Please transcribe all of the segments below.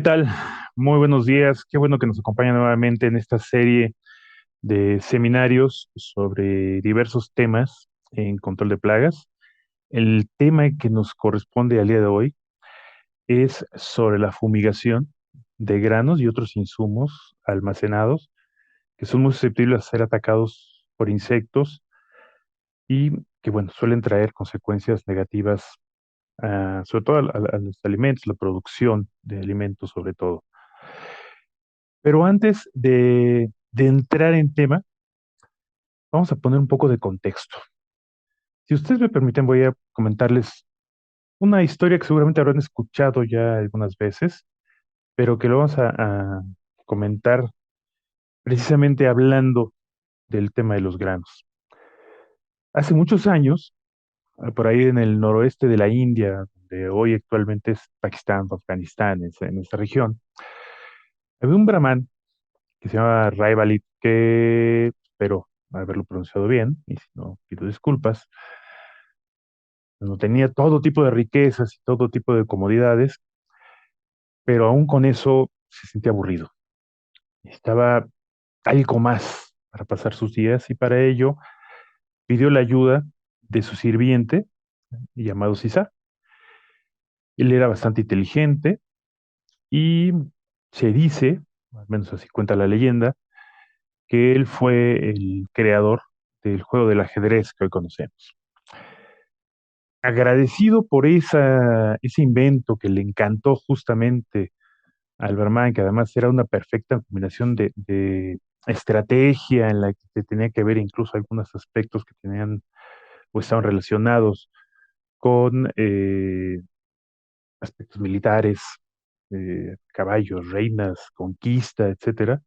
tal? Muy buenos días. Qué bueno que nos acompaña nuevamente en esta serie de seminarios sobre diversos temas en control de plagas. El tema que nos corresponde al día de hoy es sobre la fumigación de granos y otros insumos almacenados que son muy susceptibles a ser atacados por insectos y que, bueno, suelen traer consecuencias negativas, sobre todo a los alimentos, la producción de alimentos sobre todo. Pero antes de entrar en tema, vamos a poner un poco de contexto. Si ustedes me permiten, voy a comentarles una historia que seguramente habrán escuchado ya algunas veces, pero que lo vamos a comentar precisamente hablando del tema de los granos. Hace muchos años, por ahí en el noroeste de la India, donde hoy actualmente es Pakistán, Afganistán, en esa región, había un brahman que se llama Ray Balit, que espero haberlo pronunciado bien, y si no, pido disculpas. No tenía todo tipo de riquezas y todo tipo de comodidades, pero aún con eso se sentía aburrido. Necesitaba algo más para pasar sus días y para ello pidió la ayuda de su sirviente llamado Sisá. Él era bastante inteligente y se dice, al menos así cuenta la leyenda, que él fue el creador del juego del ajedrez que hoy conocemos. Agradecido por ese invento que le encantó justamente al Brahman, que además era una perfecta combinación de estrategia en la que se tenía que ver incluso algunos aspectos que tenían o estaban relacionados con aspectos militares, caballos, reinas, conquista, etcétera.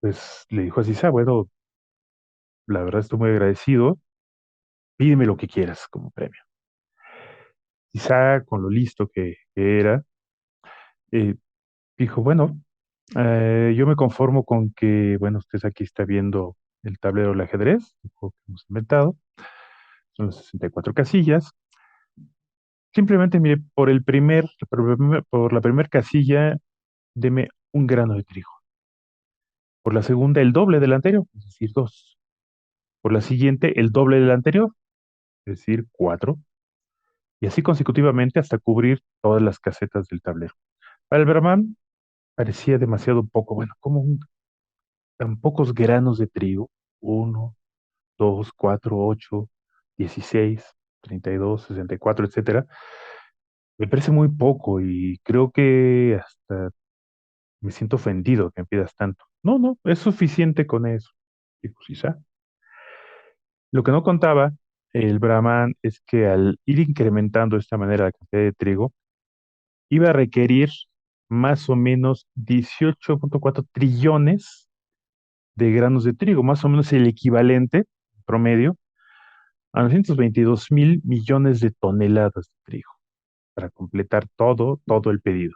Pues le dijo así, bueno, la verdad estoy muy agradecido, pídeme lo que quieras como premio. Quizá con lo listo que era, eh, dijo, bueno, yo me conformo con que, bueno, usted aquí está viendo el tablero del ajedrez, el juego que hemos inventado, son las 64 casillas. Simplemente, mire, por la primera casilla, deme un grano de trigo. Por la segunda, el doble del anterior, es decir, dos. Por la siguiente, el doble del anterior, es decir, cuatro. Y así consecutivamente hasta cubrir todas las casetas del tablero. Para el Brahman parecía demasiado poco. Bueno, tan pocos granos de trigo. Uno, 2, 4, 8, 16, 32, 64, etcétera. Me parece muy poco y creo que hasta me siento ofendido que me pidas tanto. No, no, es suficiente con eso, dijo Sisa. Lo que no contaba el Brahman es que al ir incrementando de esta manera la cantidad de trigo, iba a requerir más o menos 18,4 trillones de granos de trigo, más o menos el equivalente promedio a 922 mil millones de toneladas de trigo para completar todo el pedido.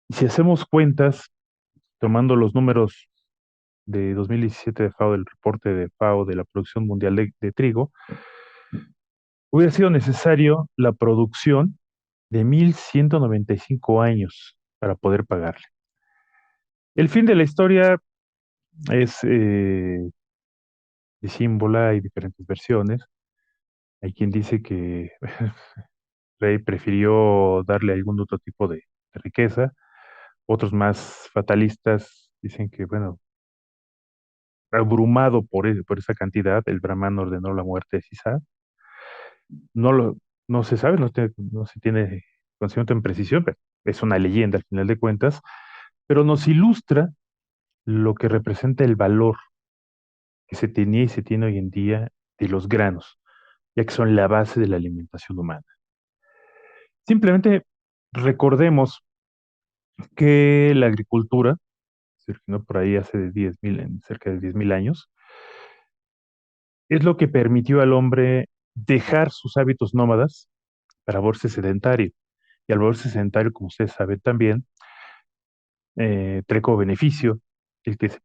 Y si hacemos cuentas, tomando los números de 2017 de FAO, del reporte de FAO de la producción mundial de trigo, hubiera sido necesario la producción de 1195 años para poder pagarle. El fin de la historia es disímbola, hay diferentes versiones. Hay quien dice que Rey prefirió darle algún otro tipo de riqueza. Otros más fatalistas dicen que, bueno, abrumado por esa cantidad, el Brahman ordenó la muerte de Sisá. No no se sabe, no se tiene conocimiento en precisión, pero es una leyenda al final de cuentas, pero nos ilustra lo que representa el valor que se tenía y se tiene hoy en día de los granos, ya que son la base de la alimentación humana. Simplemente recordemos que la agricultura se originó por ahí hace 10.000, en cerca de 10.000 años, es lo que permitió al hombre dejar sus hábitos nómadas para volverse sedentario. Y al volverse sedentario, como ustedes saben también, trae como beneficio el que se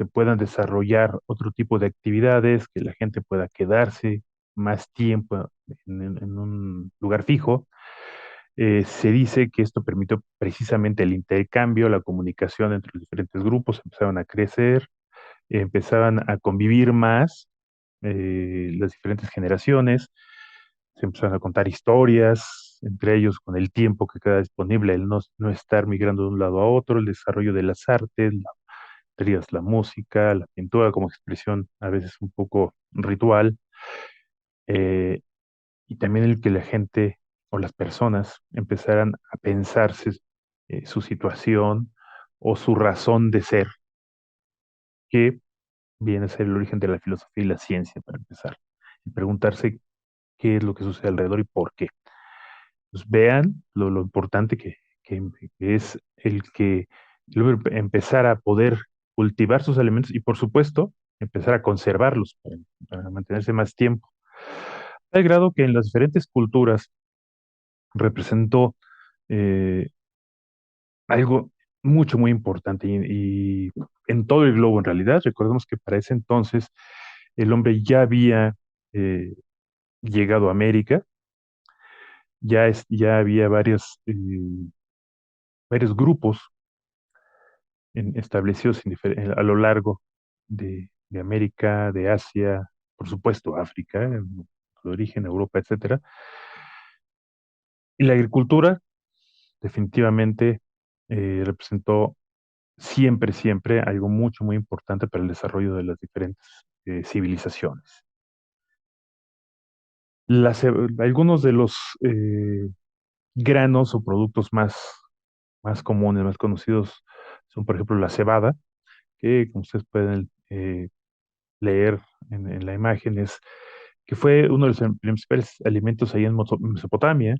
puedan desarrollar otro tipo de actividades, que la gente pueda quedarse más tiempo en un lugar fijo Se dice que esto permitió precisamente el intercambio, la comunicación entre los diferentes grupos, empezaron a crecer, empezaban a convivir más las diferentes generaciones, se empezaron a contar historias, entre ellos con el tiempo que queda disponible, el no estar migrando de un lado a otro, el desarrollo de las artes, la música, la pintura como expresión a veces un poco ritual, eh, y también el que la gente o las personas empezaran a pensarse su situación o su razón de ser, que viene a ser el origen de la filosofía y la ciencia, para empezar, y preguntarse qué es lo que sucede alrededor y por qué. Pues vean lo importante que es el que luego empezar a poder cultivar sus alimentos y, por supuesto, empezar a conservarlos para mantenerse más tiempo. Al grado que en las diferentes culturas representó eh, algo mucho, muy importante y en todo el globo en realidad. Recordemos que para ese entonces el hombre ya había llegado a América, ya había varios grupos establecidos a lo largo de América, de Asia, por supuesto África, de origen, Europa, etcétera. Y la agricultura definitivamente representó siempre algo mucho, muy importante para el desarrollo de las diferentes civilizaciones. Algunos de los granos o productos más comunes, más conocidos, son, por ejemplo, la cebada, que como ustedes pueden leer en la imagen, que fue uno de los principales alimentos ahí en Mesopotamia,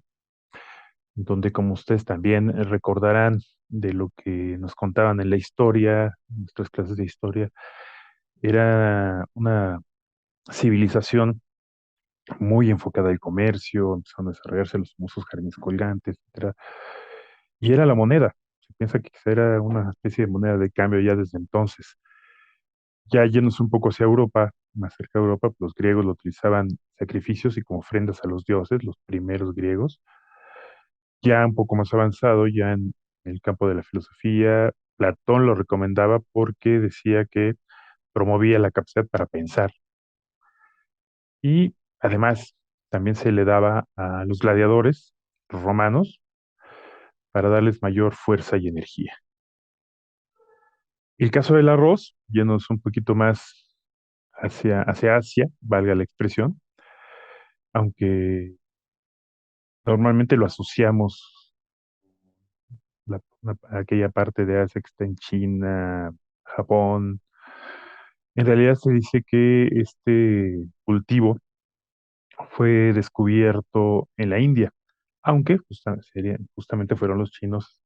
donde, como ustedes también recordarán de lo que nos contaban en la historia, en nuestras clases de historia, era una civilización muy enfocada al comercio, empezaron a desarrollarse los famosos jardines colgantes, etcétera, y era la moneda. Se piensa que quizá era una especie de moneda de cambio ya desde entonces. Ya yéndose un poco hacia Europa, más cerca de Europa, pues los griegos lo utilizaban sacrificios y como ofrendas a los dioses, los primeros griegos. Ya un poco más avanzado, ya en el campo de la filosofía, Platón lo recomendaba porque decía que promovía la capacidad para pensar y además también se le daba a los gladiadores romanos para darles mayor fuerza y energía. El caso del arroz, yéndonos un poquito más hacia Asia, valga la expresión, aunque normalmente lo asociamos a aquella parte de Asia que está en China, Japón. En realidad se dice que este cultivo fue descubierto en la India, aunque justamente fueron los chinos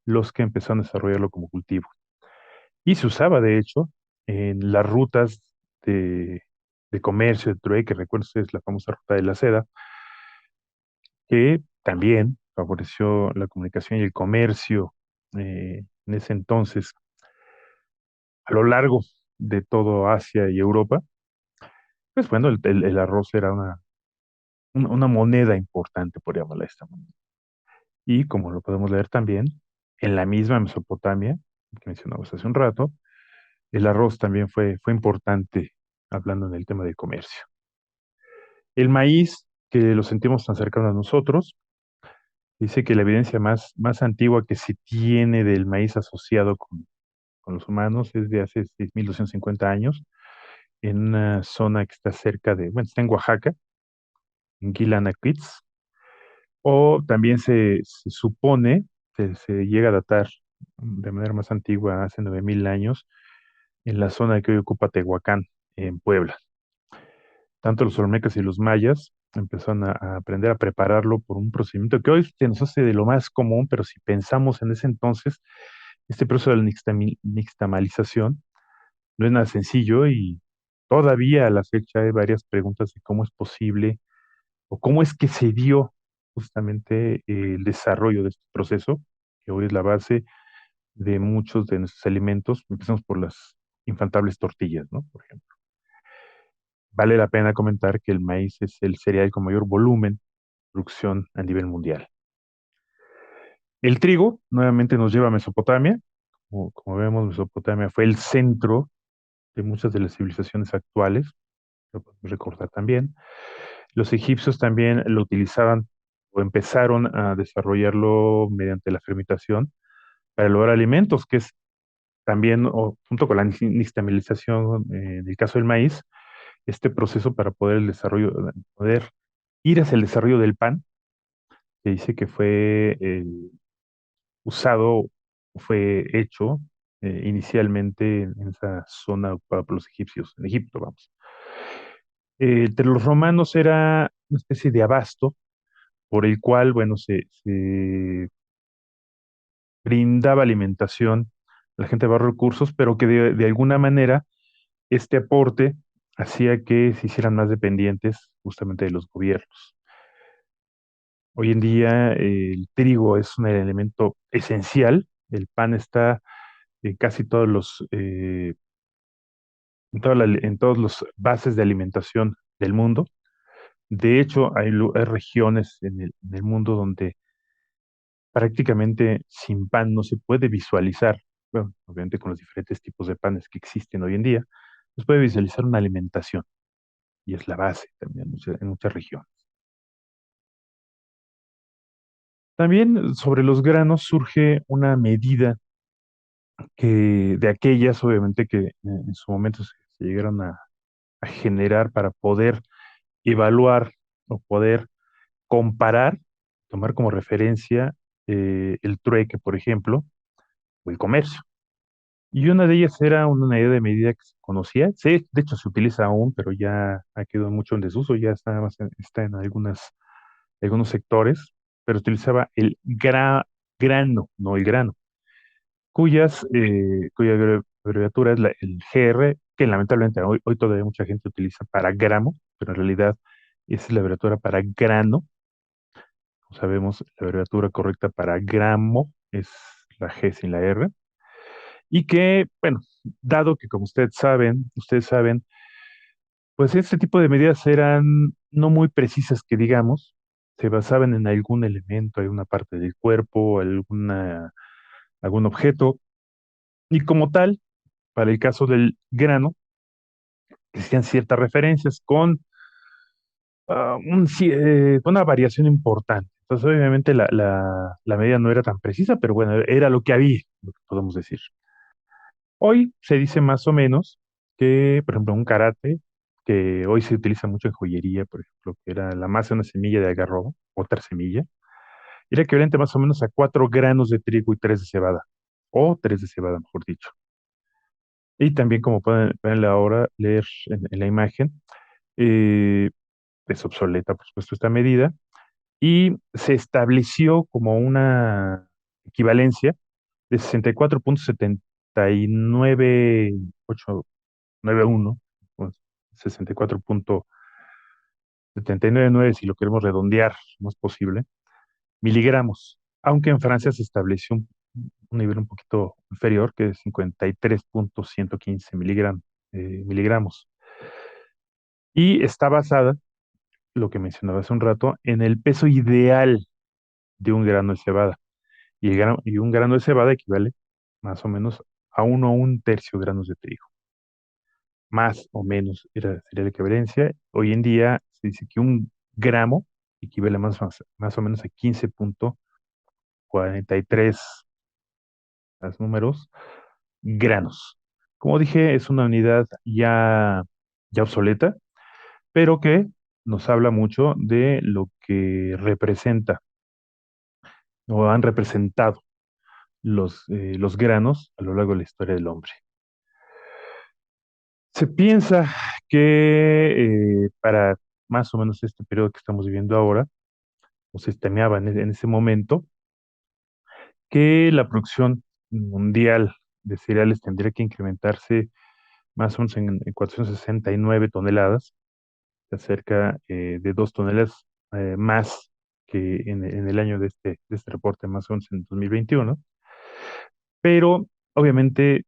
los que empezaron a desarrollarlo como cultivo. Y se usaba, de hecho, en las rutas de, de comercio, de trueque, recuerdo ustedes la famosa ruta de la seda, que también favoreció la comunicación y el comercio en ese entonces a lo largo de todo Asia y Europa. Pues bueno, el arroz era una moneda importante, por llamarla de esta manera. Y como lo podemos leer también, en la misma Mesopotamia, que mencionamos hace un rato, el arroz también fue importante hablando en el tema del comercio. El maíz, que lo sentimos tan cercano a nosotros, dice que la evidencia más antigua que se tiene del maíz asociado con los humanos es de hace 6.250 años, en una zona que está cerca bueno, está en Oaxaca, en Quits, o también se supone, se llega a datar de manera más antigua, hace 9.000 años, en la zona que hoy ocupa Tehuacán, en Puebla. Tanto los olmecas y los mayas empezaron a aprender a prepararlo por un procedimiento que hoy se nos hace de lo más común, pero si pensamos en ese entonces, este proceso de la nixtamalización no es nada sencillo y todavía a la fecha hay varias preguntas de cómo es posible o cómo es que se dio justamente el desarrollo de este proceso, que hoy es la base de muchos de nuestros alimentos. Empezamos por las infantables tortillas, ¿no? Por ejemplo. Vale la pena comentar que el maíz es el cereal con mayor volumen de producción a nivel mundial. El trigo nuevamente nos lleva a Mesopotamia. Como vemos, Mesopotamia fue el centro de muchas de las civilizaciones actuales, lo podemos recordar también. Los egipcios también lo utilizaban o empezaron a desarrollarlo mediante la fermentación para lograr alimentos, que es también, junto con la nixtamalización, en el caso del maíz, este proceso para poder el desarrollo, poder ir hacia el desarrollo del pan, que dice que fue usado, fue hecho inicialmente en esa zona ocupada por los egipcios, en Egipto, vamos. Entre los romanos era una especie de abasto por el cual, bueno, se brindaba alimentación a la gente de bajos recursos, pero que de alguna manera este aporte hacía que se hicieran más dependientes justamente de los gobiernos. Hoy en día el trigo es un elemento esencial, el pan está en casi todos en todos los bases de alimentación del mundo. De hecho, hay regiones en el mundo donde prácticamente sin pan no se puede visualizar, bueno, obviamente con los diferentes tipos de panes que existen hoy en día, no se puede visualizar una alimentación y es la base también en muchas regiones. También sobre los granos surge una medida que de aquellas, obviamente, que en su momento se llegaron a generar para poder evaluar o poder comparar, tomar como referencia el trueque, por ejemplo, o el comercio. Y una de ellas era una idea de medida que se conocía, de hecho se utiliza aún, pero ya ha quedado mucho en desuso, ya está, está en algunos sectores, pero utilizaba el grano, no el grano, cuya abreviatura es el GR, que lamentablemente hoy todavía mucha gente utiliza para gramo, pero en realidad esa es la abreviatura para grano. Como sabemos, la abreviatura correcta para gramo es la G sin la R. Y que, bueno, dado que como ustedes saben, pues este tipo de medidas eran no muy precisas que digamos, se basaban en algún elemento, alguna parte del cuerpo, algún objeto, y como tal, para el caso del grano, existían ciertas referencias con una variación importante. Entonces, obviamente, la medida no era tan precisa, pero bueno, era lo que había, lo que podemos decir. Hoy se dice más o menos que, por ejemplo, un karate, que hoy se utiliza mucho en joyería, por ejemplo, que era la masa de una semilla de algarrobo, otra semilla, era equivalente más o menos a 4 granos de trigo y 3 de cebada, o 3 de cebada, mejor dicho. Y también, como pueden ahora leer en la imagen, eh, es obsoleta, por supuesto, esta medida, y se estableció como una equivalencia de 64,79891, pues, 64,799 si lo queremos redondear, no es posible, miligramos, aunque en Francia se estableció un nivel un poquito inferior, que es 53,115 miligramos. Y está basada, lo que mencionaba hace un rato, en el peso ideal de un grano de cebada. Y un grano de cebada equivale más o menos a 1,1 granos de trigo. Más o menos sería la equivalencia. Hoy en día se dice que un gramo equivale más o menos a 15,43, los números, granos. Como dije, es una unidad ya obsoleta, pero que nos habla mucho de lo que representa o han representado los granos a lo largo de la historia del hombre. Se piensa que para más o menos este periodo que estamos viviendo ahora, o se estimeaba en ese momento, que la producción mundial de cereales tendría que incrementarse más o menos en 469 toneladas, cerca de 2 toneladas más que en el año de este reporte, más o menos en 2021. Pero obviamente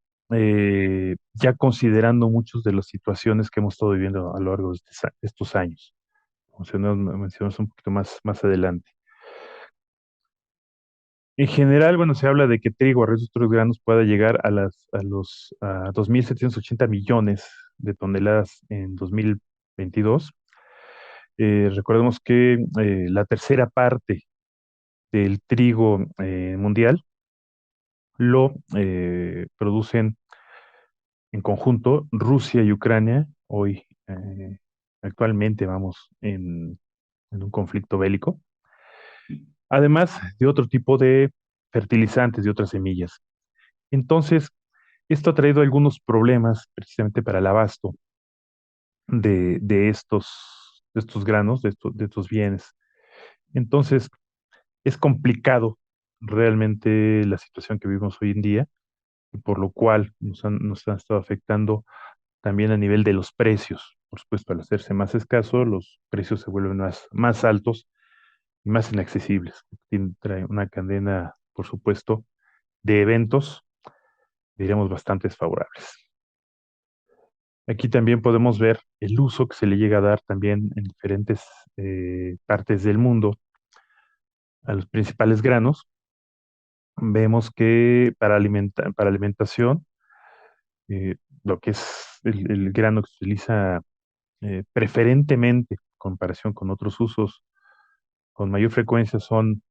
ya considerando muchas de las situaciones que hemos estado viviendo a lo largo de estos años, como se nos mencionamos un poquito más adelante. En general, bueno, se habla de que trigo, arroz y otros granos pueda llegar a 2.780 millones de toneladas en 2022. Recordemos que la tercera parte del trigo mundial lo producen en conjunto Rusia y Ucrania. Hoy, actualmente, vamos en un conflicto bélico, además de otro tipo de fertilizantes y otras semillas. Entonces, esto ha traído algunos problemas precisamente para el abasto de estos granos, de estos bienes. Entonces, es complicado realmente la situación que vivimos hoy en día, y por lo cual nos han estado afectando también a nivel de los precios. Por supuesto, al hacerse más escaso, los precios se vuelven más altos y más inaccesibles. Trae una cadena, por supuesto, de eventos, diríamos, bastante desfavorables. Aquí también podemos ver el uso que se le llega a dar también en diferentes partes del mundo a los principales granos. Vemos que para alimentación, eh, lo que es el grano que se utiliza preferentemente en comparación con otros usos con mayor frecuencia son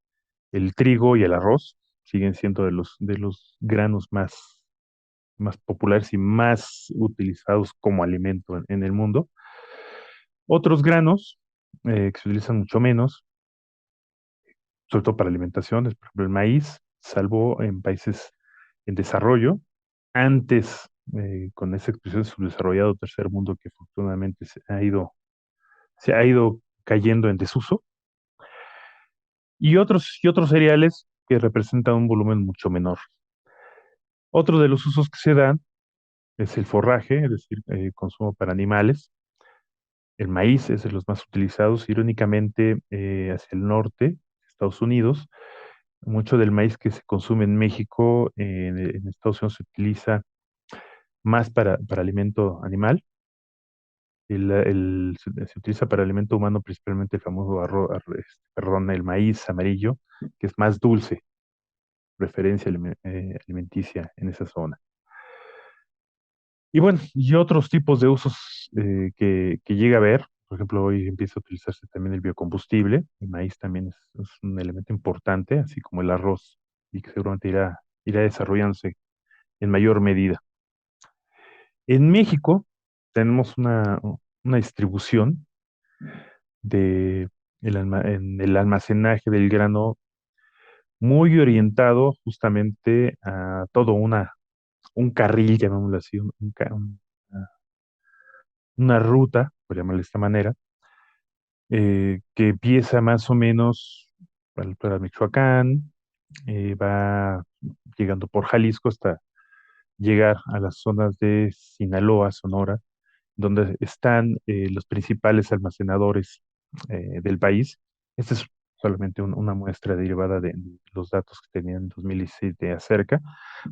el trigo y el arroz. Siguen siendo de los granos más populares y más utilizados como alimento en el mundo. Otros granos que se utilizan mucho menos, sobre todo para alimentación, es por ejemplo el maíz, salvo en países en desarrollo. Antes, con esa expresión subdesarrollado tercer mundo que afortunadamente se ha ido cayendo en desuso, y otros cereales que representan un volumen mucho menor. Otro de los usos que se dan es el forraje, es decir, consumo para animales. El maíz es de los más utilizados, irónicamente, hacia el norte, Estados Unidos. Mucho del maíz que se consume en México, en Estados Unidos se utiliza más para alimento animal. Se utiliza para alimento humano principalmente el famoso perdón, el maíz amarillo, que es más dulce, preferencia alimenticia en esa zona. Y bueno, y otros tipos de usos que llega a haber. Por ejemplo, hoy empieza a utilizarse también el biocombustible. El maíz también es un elemento importante, así como el arroz, y que seguramente irá desarrollándose en mayor medida. En México tenemos una distribución en el almacenaje del grano muy orientado justamente a todo un carril, llamémoslo así, una ruta, por llamarlo de esta manera, que empieza más o menos para Michoacán, va llegando por Jalisco hasta llegar a las zonas de Sinaloa, Sonora, donde están los principales almacenadores del país. Esta es solamente una muestra derivada de los datos que tenían en 2017 acerca,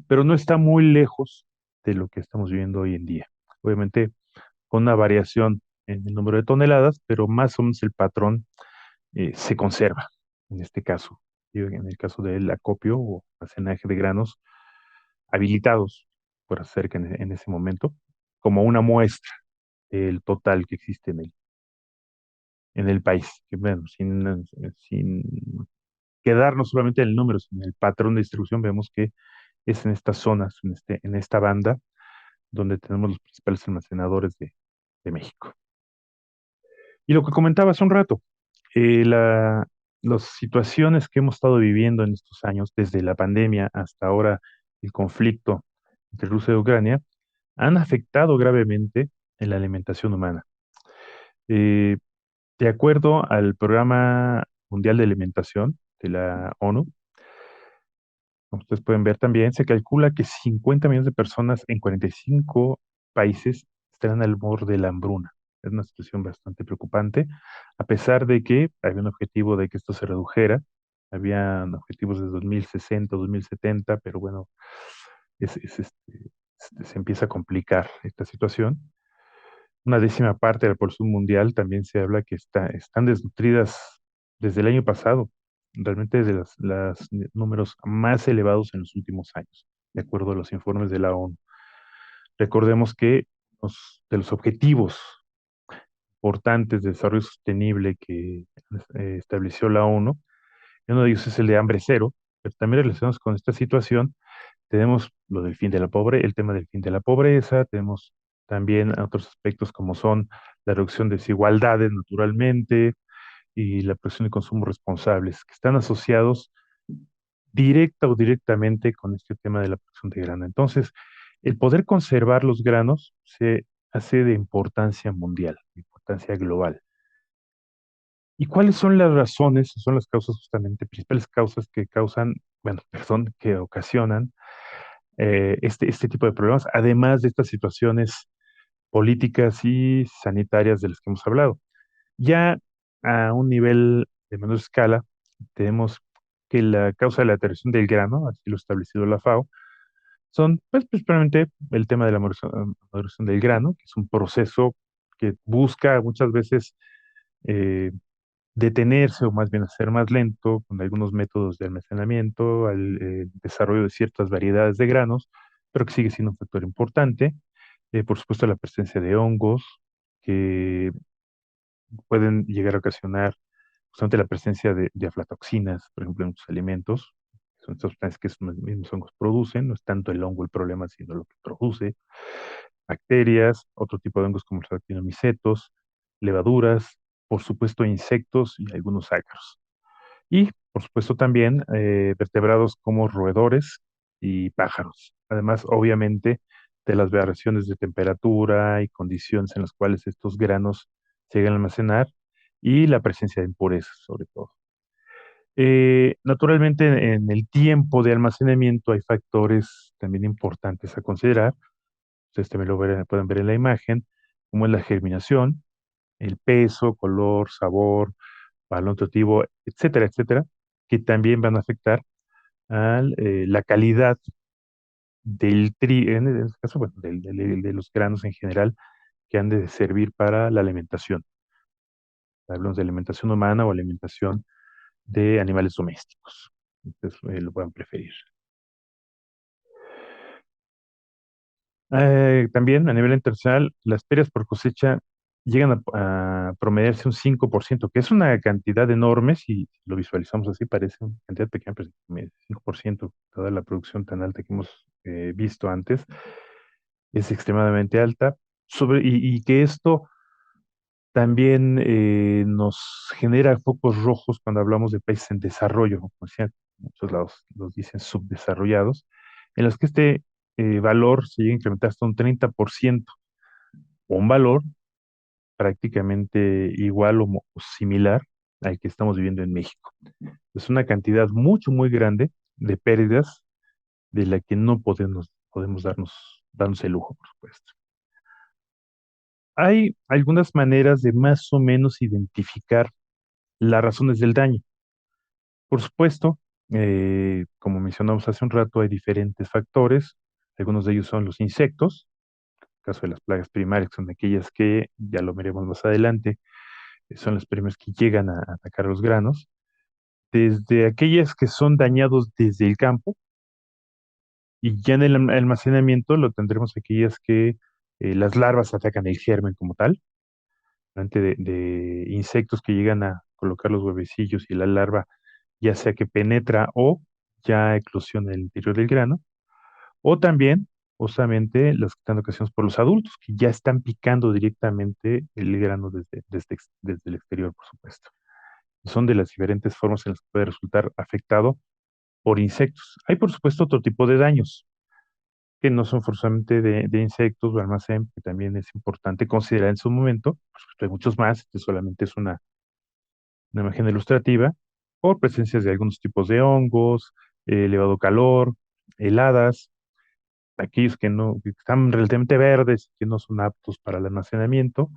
pero no está muy lejos de lo que estamos viviendo hoy en día. Obviamente con una variación en el número de toneladas, pero más o menos el patrón se conserva en este caso. En el caso del acopio o almacenaje de granos habilitados por acerca en ese momento, como una muestra del total que existe en el país. Que, bueno, sin quedarnos solamente en el número, sino en el patrón de distribución, vemos que es en estas zonas, en esta banda, donde tenemos los principales almacenadores de México. Y lo que comentaba hace un rato, eh, la, las situaciones que hemos estado viviendo en estos años, desde la pandemia hasta ahora el conflicto entre Rusia y Ucrania, han afectado gravemente en la alimentación humana. Eh, de acuerdo al Programa Mundial de Alimentación de la ONU, como ustedes pueden ver también, se calcula que 50 millones de personas en 45 países estarán al borde de la hambruna. Es una situación bastante preocupante, a pesar de que había un objetivo de que esto se redujera. Habían objetivos de 2060, 2070, pero bueno, se empieza a complicar esta situación. Una décima parte de la población mundial también se habla que están desnutridas desde el año pasado. realmente de los números más elevados en los últimos años, de acuerdo a los informes de la ONU. Recordemos que de los objetivos importantes de desarrollo sostenible que estableció la ONU, y uno de ellos es el de hambre cero, pero también relacionados con esta situación, tenemos lo del fin de la pobreza, el tema del fin de la pobreza, tenemos también otros aspectos como son la reducción de desigualdades naturalmente y la producción de consumo responsables, que están asociados directa o directamente con este tema de la producción de grano. Entonces, el poder conservar los granos se hace de importancia mundial, de importancia global. ¿Y cuáles son las razones, son las causas justamente, principales causas que causan, bueno, perdón, que ocasionan este tipo de problemas, además de estas situaciones políticas y sanitarias de las que hemos hablado? Ya a un nivel de menor escala, tenemos que la causa de la alteración del grano, así lo ha establecido la FAO, son pues, principalmente el tema de la maduración del grano, que es un proceso que busca muchas veces eh, detenerse o más bien hacer más lento con algunos métodos de almacenamiento, al desarrollo de ciertas variedades de granos, pero que sigue siendo un factor importante. Por supuesto, la presencia de hongos que pueden llegar a ocasionar justamente la presencia de aflatoxinas, por ejemplo, en muchos alimentos. Son sustancias que esos mismos hongos producen, no es tanto el hongo el problema, sino lo que produce. Bacterias, otro tipo de hongos como los actinomicetos, levaduras, por supuesto insectos y algunos ácaros. Y, por supuesto, también vertebrados como roedores y pájaros. Además, obviamente, de las variaciones de temperatura y condiciones en las cuales estos granos se llegan a almacenar y la presencia de impurezas, sobre todo. Naturalmente, en el tiempo de almacenamiento hay factores también importantes a considerar. Ustedes también pueden ver en la imagen, como es la germinación, el peso, color, sabor, valor nutritivo, etcétera, etcétera, que también van a afectar a la calidad en este caso, bueno, de los granos en general que han de servir para la alimentación. Hablamos de alimentación humana o alimentación de animales domésticos. Entonces, lo puedan preferir. También a nivel internacional, las pérdidas por cosecha llegan a promediarse un 5%, que es una cantidad enorme, si lo visualizamos así, parece una cantidad pequeña, pero 5%, toda la producción tan alta que hemos visto antes, es extremadamente alta, y que esto también nos genera focos rojos cuando hablamos de países en desarrollo, como decía, muchos lados los dicen subdesarrollados, en los que este valor se llega a incrementar hasta un 30%, o un valor prácticamente igual o similar al que estamos viviendo en México. Es una cantidad mucho, muy grande de pérdidas de la que no podemos darnos el lujo, por supuesto. Hay algunas maneras de más o menos identificar las razones del daño. Por supuesto, como mencionamos hace un rato, hay diferentes factores. Algunos de ellos son los insectos, en el caso de las plagas primarias, que son aquellas que, ya lo veremos más adelante, son las primeras que llegan a atacar los granos. Desde aquellas que son dañados desde el campo, y ya en el almacenamiento lo tendremos aquellas que las larvas atacan el germen como tal, de insectos que llegan a colocar los huevecillos y la larva ya sea que penetra o ya eclosiona en el interior del grano, o también, justamente, las que están ocasionadas por los adultos, que ya están picando directamente el grano desde el exterior, por supuesto. Son de las diferentes formas en las que puede resultar afectado por insectos. Hay, por supuesto, otro tipo de daños, que no son forzosamente de insectos o almacén, que también es importante considerar en su momento. Por supuesto, hay muchos más, este solamente es una imagen ilustrativa, por presencias de algunos tipos de hongos, elevado calor, heladas, aquellos que no, que están relativamente verdes, que no son aptos para el almacenamiento,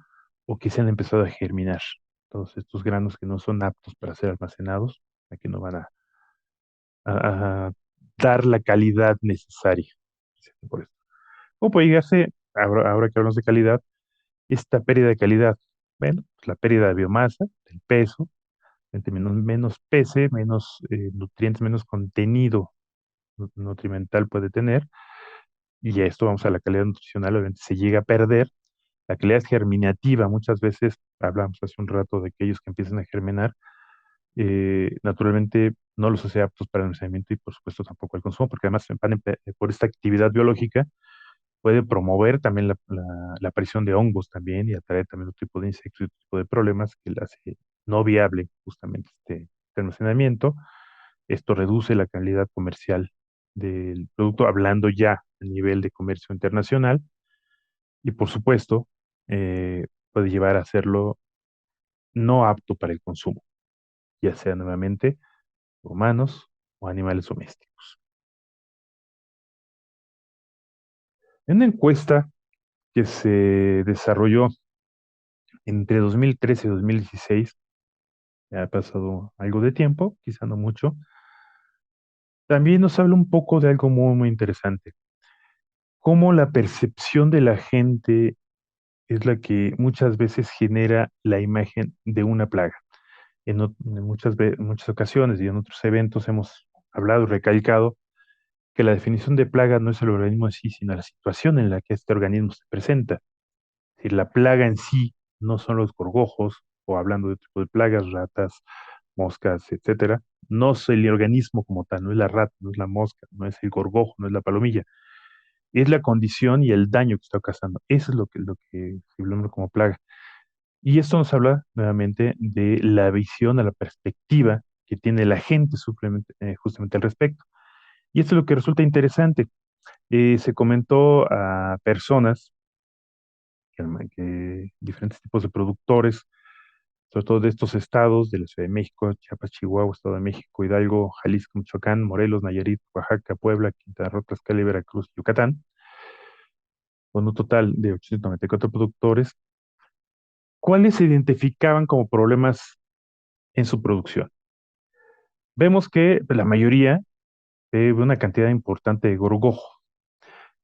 o que se han empezado a germinar. Todos estos granos que no son aptos para ser almacenados, que no van a dar la calidad necesaria. Por esto. O puede llegarse, ahora que hablamos de calidad, esta pérdida de calidad, bueno, pues la pérdida de biomasa, del peso, menos pese, menos nutrientes, menos contenido nutrimental puede tener, y a esto vamos a la calidad nutricional, obviamente se llega a perder. La calidad germinativa, muchas veces hablamos hace un rato de aquellos que empiezan a germinar, naturalmente no los hace aptos para el almacenamiento y por supuesto tampoco el consumo, porque además por esta actividad biológica puede promover también la aparición de hongos también y atraer también otro tipo de insectos y otro tipo de problemas que le hace no viable justamente este almacenamiento. Esto reduce la calidad comercial del producto, hablando ya a nivel de comercio internacional, y por supuesto puede llevar a hacerlo no apto para el consumo, ya sea nuevamente humanos o animales domésticos. En una encuesta que se desarrolló entre 2013 y 2016, ya ha pasado algo de tiempo, quizá no mucho, también nos habla un poco de algo muy, muy interesante, cómo la percepción de la gente es la que muchas veces genera la imagen de una plaga. En muchas ocasiones y en otros eventos hemos hablado y recalcado que la definición de plaga no es el organismo en sí, sino la situación en la que este organismo se presenta. Es decir, la plaga en sí no son los gorgojos, o hablando de otro tipo de plagas, ratas, moscas, etcétera. No es el organismo como tal, no es la rata, no es la mosca, no es el gorgojo, no es la palomilla. Es la condición y el daño que está causando. Eso es lo que se nombra como plaga. Y esto nos habla nuevamente de la visión, a la perspectiva que tiene la gente justamente al respecto. Y esto es lo que resulta interesante. Se comentó a personas, diferentes tipos de productores, sobre todo de estos estados, de la Ciudad de México, Chiapas, Chihuahua, Estado de México, Hidalgo, Jalisco, Michoacán, Morelos, Nayarit, Oaxaca, Puebla, Quintana Roo, Tlaxcala, Veracruz, Yucatán, con un total de 894 productores, ¿cuáles se identificaban como problemas en su producción? Vemos que pues, la mayoría una cantidad importante de gorgojo.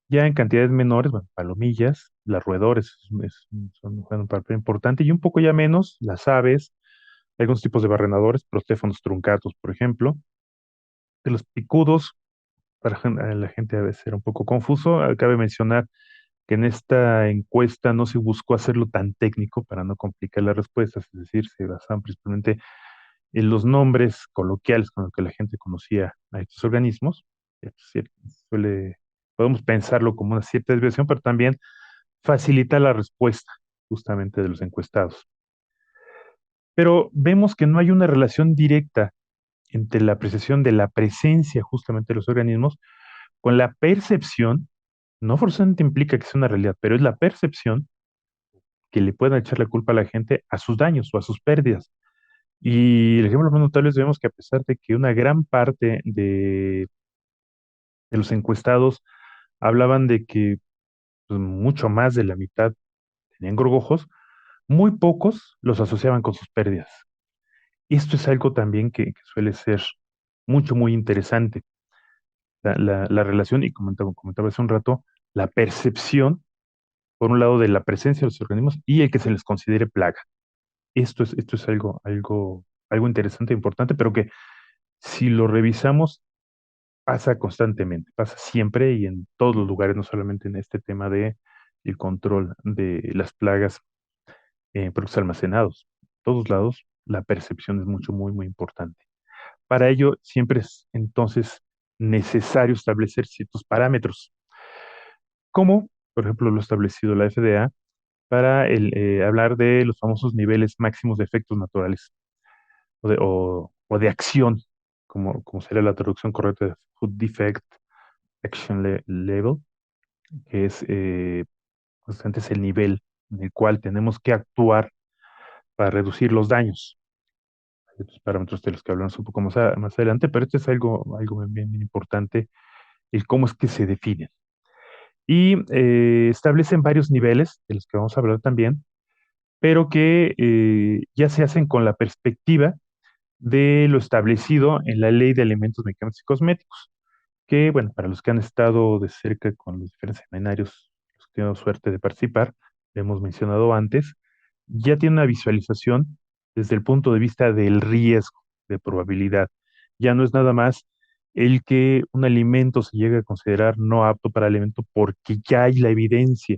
Ya en cantidades menores, bueno, palomillas, las roedores juegan un papel importante, y un poco ya menos las aves, algunos tipos de barrenadores, Protéfonos truncatus, por ejemplo. De los picudos, a la gente a veces era un poco confuso. Cabe mencionar que en esta encuesta no se buscó hacerlo tan técnico para no complicar las respuestas, es decir, se basaban principalmente en los nombres coloquiales con los que la gente conocía a estos organismos. Es decir, podemos pensarlo como una cierta desviación, pero también facilita la respuesta justamente de los encuestados. Pero vemos que no hay una relación directa entre la apreciación de la presencia justamente de los organismos con la percepción. No forzosamente implica que sea una realidad, pero es la percepción que le puedan echar la culpa a la gente a sus daños o a sus pérdidas. Y el ejemplo más notable es vemos que a pesar de que una gran parte de los encuestados hablaban de que pues, mucho más de la mitad tenían gorgojos, muy pocos los asociaban con sus pérdidas. Esto es algo también que suele ser muy interesante. La relación, y comentaba hace un rato, la percepción, por un lado, de la presencia de los organismos y el que se les considere plaga. Esto es algo interesante e importante, pero que si lo revisamos, pasa constantemente, pasa siempre y en todos los lugares, no solamente en este tema de el control de las plagas en productos almacenados. En todos lados, la percepción es muy importante. Para ello, siempre es entonces necesario establecer ciertos parámetros, como, por ejemplo, lo ha establecido la FDA para hablar de los famosos niveles máximos de efectos naturales o de acción, como sería la traducción correcta de Food Defect Action Level, que es justamente es el nivel en el cual tenemos que actuar para reducir los daños. Hay otros parámetros de los que hablamos un poco más adelante, pero este es algo bien importante, el cómo es que se definen. Y establecen varios niveles, de los que vamos a hablar también, pero que ya se hacen con la perspectiva de lo establecido en la Ley de Alimentos, Medicamentos y Cosméticos, que, bueno, para los que han estado de cerca con los diferentes seminarios, los que tienen suerte de participar, lo hemos mencionado antes, ya tiene una visualización desde el punto de vista del riesgo, de probabilidad. Ya no es nada más el que un alimento se llegue a considerar no apto para alimento porque ya hay la evidencia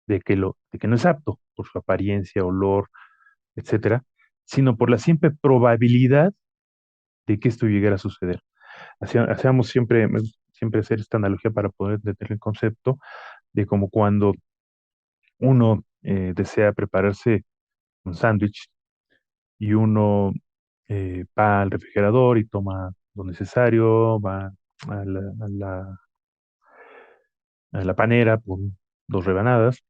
de que no es apto por su apariencia, olor, etcétera, sino por la simple probabilidad de que esto llegara a suceder. Hacíamos siempre, siempre hacer esta analogía para poder entender el concepto de como cuando uno desea prepararse un sándwich y uno va al refrigerador y toma lo necesario, va a a la panera por dos rebanadas,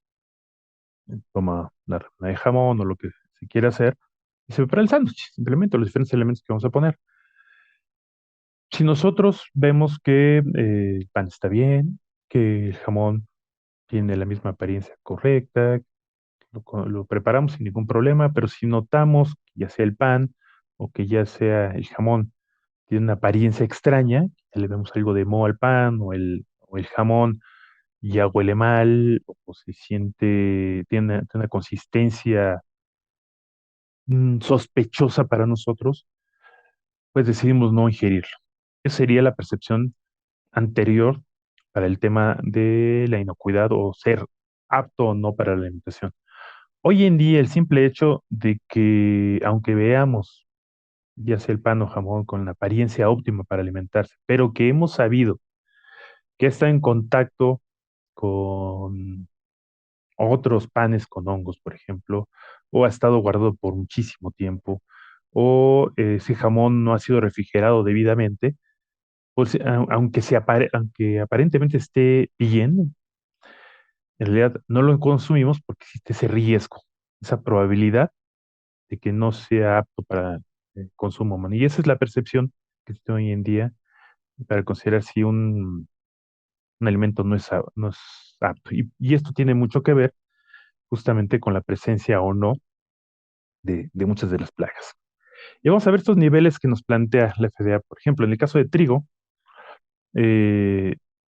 toma la rebanada de jamón o lo que se quiera hacer y se prepara el sándwich, simplemente los diferentes elementos que vamos a poner. Si nosotros vemos que el pan está bien, que el jamón tiene la misma apariencia correcta, lo preparamos sin ningún problema, pero si notamos que ya sea el pan o que ya sea el jamón tiene una apariencia extraña, ya le vemos algo de moho al pan o el jamón ya huele mal o se siente, tiene una consistencia sospechosa para nosotros, pues decidimos no ingerirlo. Esa sería la percepción anterior para el tema de la inocuidad o ser apto o no para la alimentación. Hoy en día, el simple hecho de que, aunque veamos ya sea el pan o jamón con la apariencia óptima para alimentarse, pero que hemos sabido que está en contacto con otros panes con hongos, por ejemplo, o ha estado guardado por muchísimo tiempo, o ese jamón no ha sido refrigerado debidamente, pues aunque aparentemente esté bien, en realidad no lo consumimos porque existe ese riesgo, esa probabilidad de que no sea apto para el consumo humano. Y esa es la percepción que existe hoy en día para considerar si un alimento no es apto. Y esto tiene mucho que ver justamente con la presencia o no de muchas de las plagas. Y vamos a ver estos niveles que nos plantea la FDA. Por ejemplo, en el caso de trigo, eh,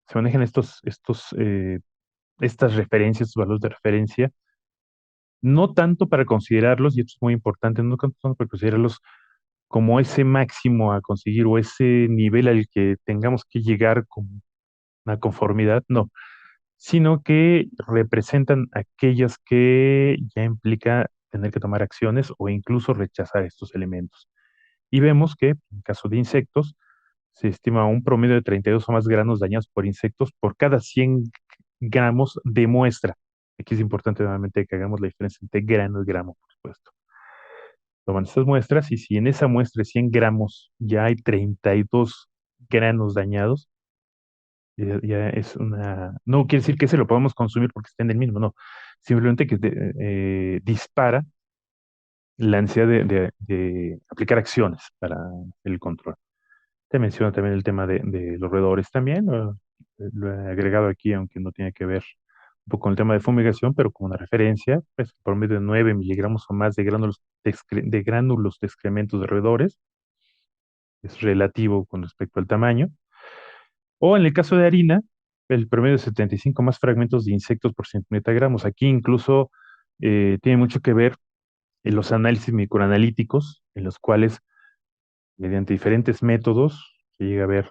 se manejan estas referencias, estos valores de referencia, no tanto para considerarlos, y esto es muy importante, no tanto para considerarlos como ese máximo a conseguir o ese nivel al que tengamos que llegar con una conformidad, no, sino que representan aquellas que ya implica tener que tomar acciones o incluso rechazar estos elementos. Y vemos que, en caso de insectos, se estima un promedio de 32 o más granos dañados por insectos por cada 100 gramos de muestra. Aquí es importante nuevamente que hagamos la diferencia entre grano y gramo, por supuesto. Toman estas muestras y si en esa muestra de 100 gramos ya hay 32 granos dañados, ya es una... No quiere decir que se lo podamos consumir porque esté en el mismo, no. Simplemente que dispara la ansiedad de aplicar acciones para el control. Te menciono también el tema de los roedores también, lo he agregado aquí, aunque no tiene que ver un poco con el tema de fumigación, pero como una referencia, pues por medio de 9 miligramos o más de de gránulos de excrementos de roedores, es relativo con respecto al tamaño. O en el caso de harina, el promedio de 75 más fragmentos de insectos por centímetro gramos. Aquí incluso tiene mucho que ver en los análisis microanalíticos, en los cuales, mediante diferentes métodos, se llega a ver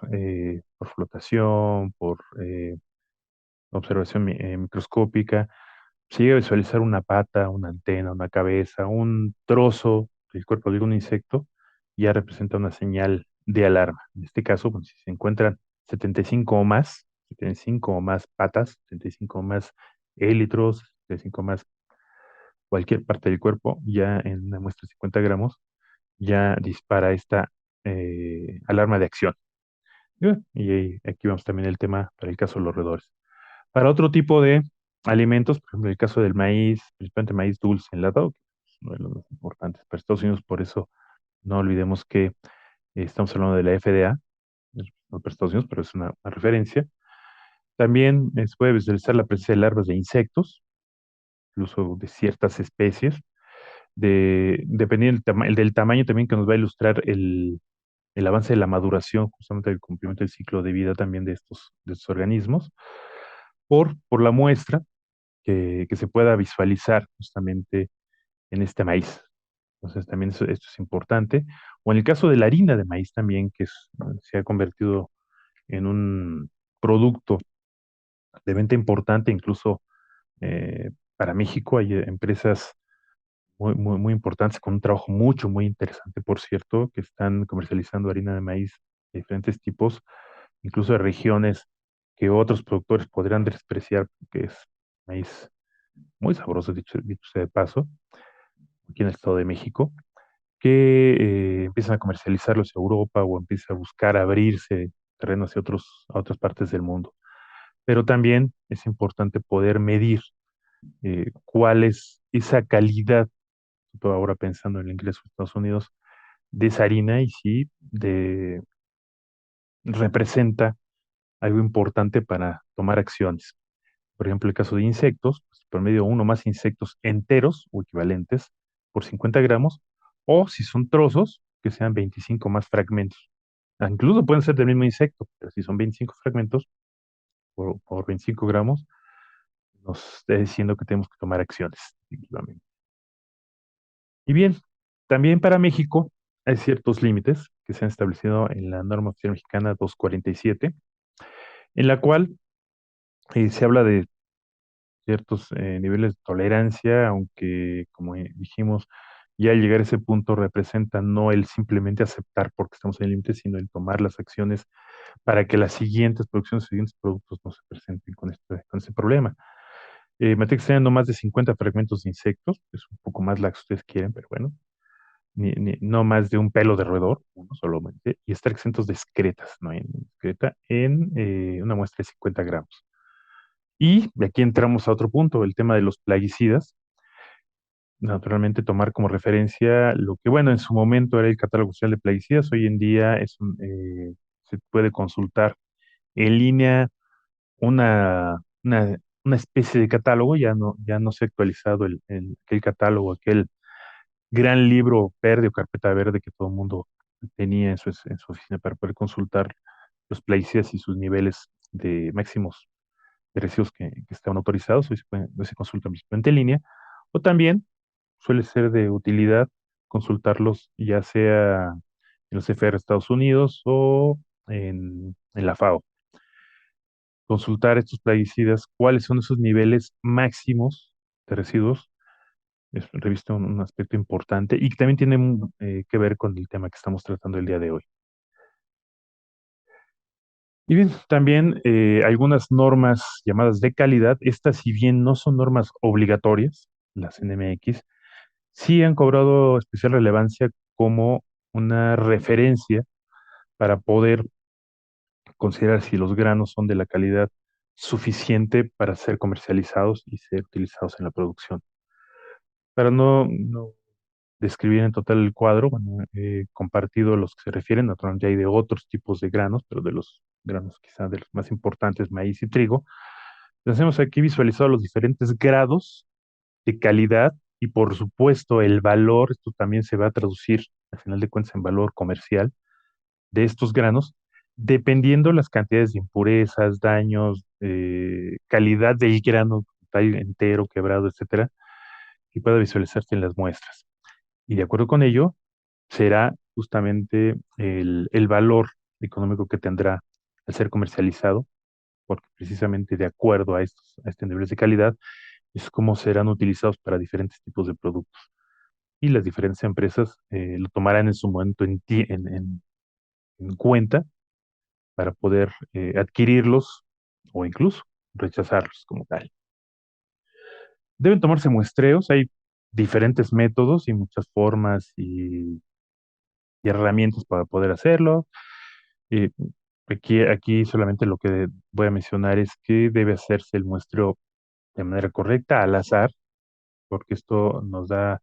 por flotación, por observación microscópica, se llega a visualizar una pata, una antena, una cabeza, un trozo del cuerpo de algún insecto, ya representa una señal de alarma. En este caso, bueno, si se encuentran 75 o más, 75 o más patas, 75 o más élitros, 75 o más cualquier parte del cuerpo, ya en una muestra de 50 gramos, ya dispara esta alarma de acción. Y aquí vamos también el tema para el caso de los roedores. Para otro tipo de alimentos, por ejemplo, el caso del maíz, principalmente maíz dulce enlatado, que es uno de los más importantes para Estados Unidos, por eso no olvidemos que estamos hablando de la FDA, no para Estados Unidos, pero es una referencia. También se puede visualizar la presencia de larvas de insectos, incluso de ciertas especies, dependiendo del tamaño también que nos va a ilustrar el avance de la maduración, justamente el cumplimiento del ciclo de vida también de estos organismos, por la muestra que se pueda visualizar justamente en este maíz. Entonces también esto es importante. O en el caso de la harina de maíz también, se ha convertido en un producto de venta importante, incluso para México. Hay empresas muy importantes con un trabajo muy interesante, por cierto, que están comercializando harina de maíz de diferentes tipos, incluso de regiones que otros productores podrían despreciar, porque es maíz muy sabroso, dicho sea de paso, aquí en el Estado de México, que empiezan a comercializarlos en Europa o empiezan a buscar abrirse terreno hacia a otras partes del mundo. Pero también es importante poder medir cuál es esa calidad, todo ahora pensando en el ingreso de Estados Unidos, de esa harina y si representa algo importante para tomar acciones. Por ejemplo, el caso de insectos, pues, promedio uno más insectos enteros o equivalentes por 50 gramos, o si son trozos, que sean 25 más fragmentos. Incluso pueden ser del mismo insecto, pero si son 25 fragmentos por 25 gramos, nos está diciendo que tenemos que tomar acciones, definitivamente. Y bien, también para México hay ciertos límites que se han establecido en la norma oficial mexicana 247, en la cual se habla de ciertos niveles de tolerancia, aunque, como dijimos, ya al llegar a ese punto representa no el simplemente aceptar porque estamos en el límite, sino el tomar las acciones para que las siguientes producciones, los siguientes productos no se presenten con este problema. Materia extraña no más de 50 fragmentos de insectos, es un poco más la que ustedes quieren, pero bueno, no más de un pelo de roedor, uno solamente, y estar exentos de excretas, ¿no? Excreta en una muestra de 50 gramos. Y de aquí entramos a otro punto, el tema de los plaguicidas. Naturalmente tomar como referencia lo que, bueno, en su momento era el catálogo oficial de plaguicidas, hoy en día se puede consultar en línea una especie de catálogo, ya no se ha actualizado aquel catálogo, aquel gran libro verde o carpeta verde que todo el mundo tenía en su oficina para poder consultar los plaguicidas y sus niveles de máximos de residuos que estaban autorizados. Hoy se consultan principalmente en línea, o también suele ser de utilidad consultarlos ya sea en los CFR de Estados Unidos o en la FAO. Consultar estos plaguicidas, cuáles son esos niveles máximos de residuos, es revista un aspecto importante y que también tiene que ver con el tema que estamos tratando el día de hoy. Y bien, también algunas normas llamadas de calidad, estas si bien no son normas obligatorias, las NMX, sí han cobrado especial relevancia como una referencia para poder considerar si los granos son de la calidad suficiente para ser comercializados y ser utilizados en la producción. Para no describir en total el cuadro, bueno, he compartido los que se refieren, naturalmente hay de otros tipos de granos, pero de los granos quizá de los más importantes, maíz y trigo. Hacemos aquí visualizado los diferentes grados de calidad y por supuesto el valor, esto también se va a traducir al final de cuentas en valor comercial de estos granos, dependiendo las cantidades de impurezas, daños, calidad del grano tal entero, quebrado, etcétera, que pueda visualizarse en las muestras. Y de acuerdo con ello, será justamente el valor económico que tendrá al ser comercializado, porque precisamente de acuerdo a este nivel de calidad, es como serán utilizados para diferentes tipos de productos. Y las diferentes empresas lo tomarán en su momento en cuenta para poder adquirirlos o incluso rechazarlos como tal. Deben tomarse muestreos, hay diferentes métodos y muchas formas y herramientas para poder hacerlo. Eh, aquí solamente lo que voy a mencionar es que debe hacerse el muestreo de manera correcta, al azar, porque esto nos da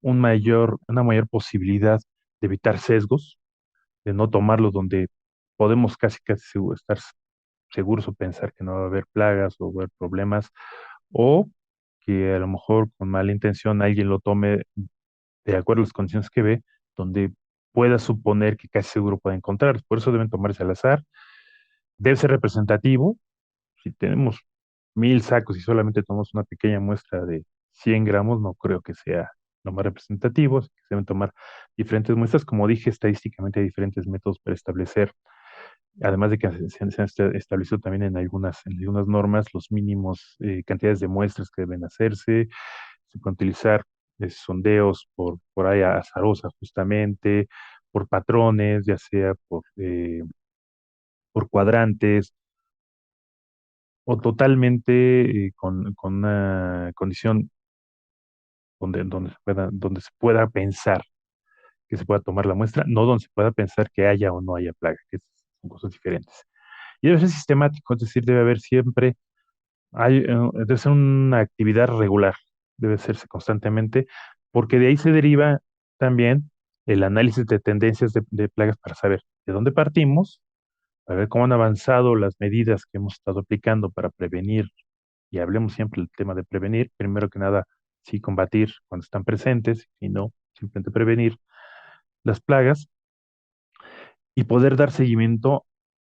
una mayor posibilidad de evitar sesgos, de no tomarlos donde podemos casi estar seguros o pensar que no va a haber plagas o va a haber problemas, o que a lo mejor con mala intención alguien lo tome de acuerdo a las condiciones que ve, donde pueda suponer que casi seguro puede encontrar. Por eso deben tomarse al azar. Debe ser representativo. Si tenemos 1000 sacos y solamente tomamos una pequeña muestra de 100 gramos, no creo que sea lo más representativo, se deben tomar diferentes muestras. Como dije, estadísticamente hay diferentes métodos para establecer, además de que se han establecido también en algunas normas los mínimos cantidades de muestras que deben hacerse. Se pueden utilizar sondeos por área azarosa justamente, por patrones, ya sea por cuadrantes o totalmente con una condición donde se pueda pensar que se pueda tomar la muestra, no donde se pueda pensar que haya o no haya plaga, que son cosas diferentes. Y debe ser sistemático, es decir, debe haber siempre, debe ser una actividad regular, debe hacerse constantemente, porque de ahí se deriva también el análisis de tendencias de plagas para saber de dónde partimos, para ver cómo han avanzado las medidas que hemos estado aplicando para prevenir, y hablemos siempre del tema de prevenir, primero que nada, sí combatir cuando están presentes, y no simplemente prevenir las plagas, y poder dar seguimiento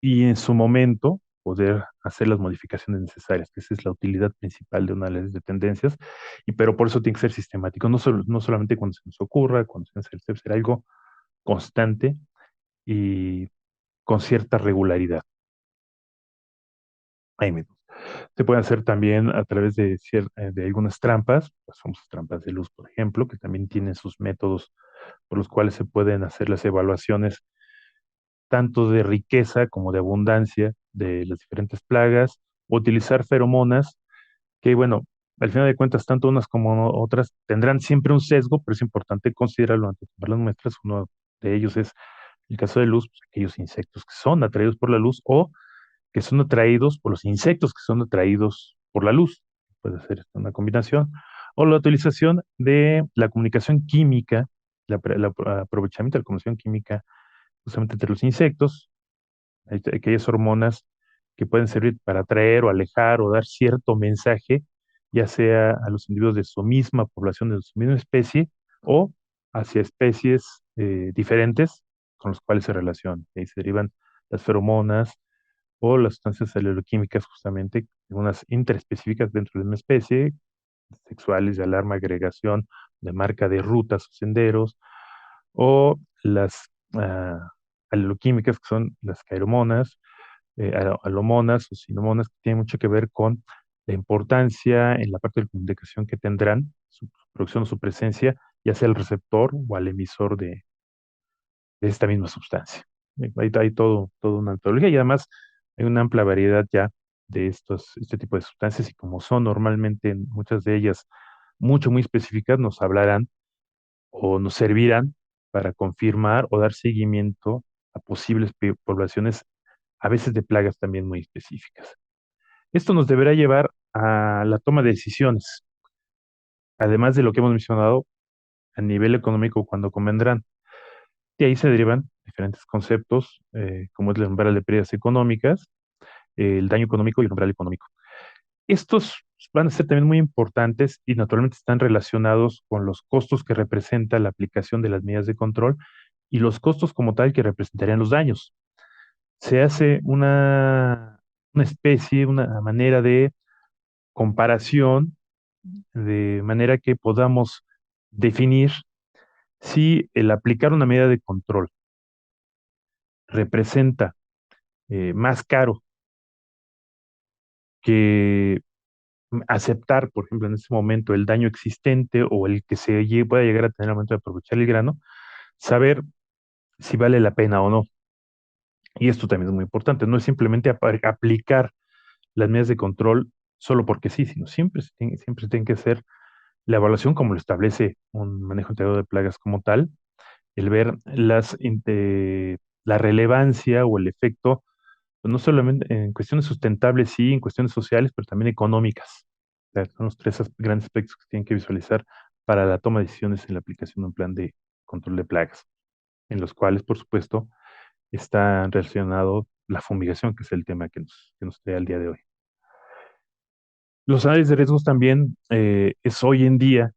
y en su momento poder hacer las modificaciones necesarias, que esa es la utilidad principal de un análisis de tendencias, pero por eso tiene que ser sistemático, no solamente cuando se nos ocurra, cuando se nos debe ser algo constante y con cierta regularidad. Ahí mismo. Se puede hacer también a través de algunas trampas, las famosas trampas de luz, por ejemplo, que también tienen sus métodos por los cuales se pueden hacer las evaluaciones tanto de riqueza como de abundancia de las diferentes plagas, o utilizar feromonas, que bueno, al final de cuentas, tanto unas como otras tendrán siempre un sesgo, pero es importante considerarlo antes de tomar las muestras. Uno de ellos es el caso de luz, pues, aquellos insectos que son atraídos por la luz o que son atraídos por los insectos que son atraídos por la luz. Puede ser una combinación. O la utilización de la comunicación química, el aprovechamiento de la comunicación química justamente entre los insectos, hay aquellas hormonas que pueden servir para atraer o alejar o dar cierto mensaje, ya sea a los individuos de su misma población, de su misma especie, o hacia especies diferentes con los cuales se relacionan. Ahí se derivan las feromonas o las sustancias aleroquímicas, justamente, unas interespecíficas dentro de una especie, sexuales de alarma, agregación, de marca de rutas o senderos, o las aleroquímicas, que son las caeromonas, alomonas o sinomonas, que tienen mucho que ver con la importancia en la parte de comunicación que tendrán, su producción o su presencia, ya sea al receptor o al emisor de esta misma sustancia. Hay todo una metodología y además hay una amplia variedad ya de este tipo de sustancias y como son normalmente muchas de ellas muy específicas, nos hablarán o nos servirán para confirmar o dar seguimiento a posibles poblaciones, a veces de plagas también muy específicas. Esto nos deberá llevar a la toma de decisiones, además de lo que hemos mencionado a nivel económico cuando convendrán. De ahí se derivan diferentes conceptos, como es el umbral de pérdidas económicas, el daño económico y el umbral económico. Estos van a ser también muy importantes y naturalmente están relacionados con los costos que representa la aplicación de las medidas de control y los costos como tal que representarían los daños. Se hace una especie, una manera de comparación, de manera que podamos definir si el aplicar una medida de control representa más caro que aceptar, por ejemplo, en este momento el daño existente o el que pueda llegar a tener al momento de aprovechar el grano, saber si vale la pena o no. Y esto también es muy importante, no es simplemente aplicar las medidas de control solo porque sí, sino siempre tiene que ser la evaluación como lo establece un manejo integrado de plagas como tal, el ver la relevancia o el efecto, pues, no solamente en cuestiones sustentables, sí, en cuestiones sociales, pero también económicas. O sea, son los tres grandes aspectos que tienen que visualizar para la toma de decisiones en la aplicación de un plan de control de plagas, en los cuales, por supuesto, está relacionado la fumigación, que es el tema que nos trae al día de hoy. Los análisis de riesgos también es hoy en día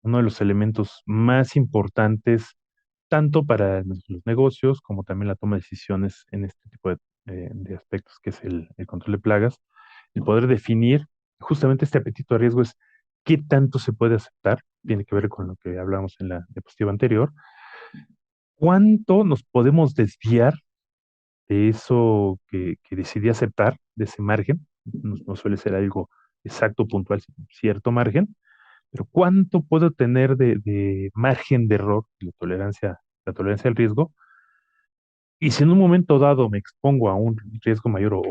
uno de los elementos más importantes, tanto para los negocios como también la toma de decisiones en este tipo de aspectos, que es el control de plagas. El poder definir justamente este apetito a riesgo es ¿Qué tanto se puede aceptar? Tiene que ver con lo que hablamos en la diapositiva anterior. ¿Cuánto nos podemos desviar de eso que decidí aceptar, de ese margen? No, no suele ser algo exacto, puntual, sino cierto margen, pero ¿cuánto puedo tener de margen de error, la tolerancia al riesgo? Y si en un momento dado me expongo a un riesgo mayor o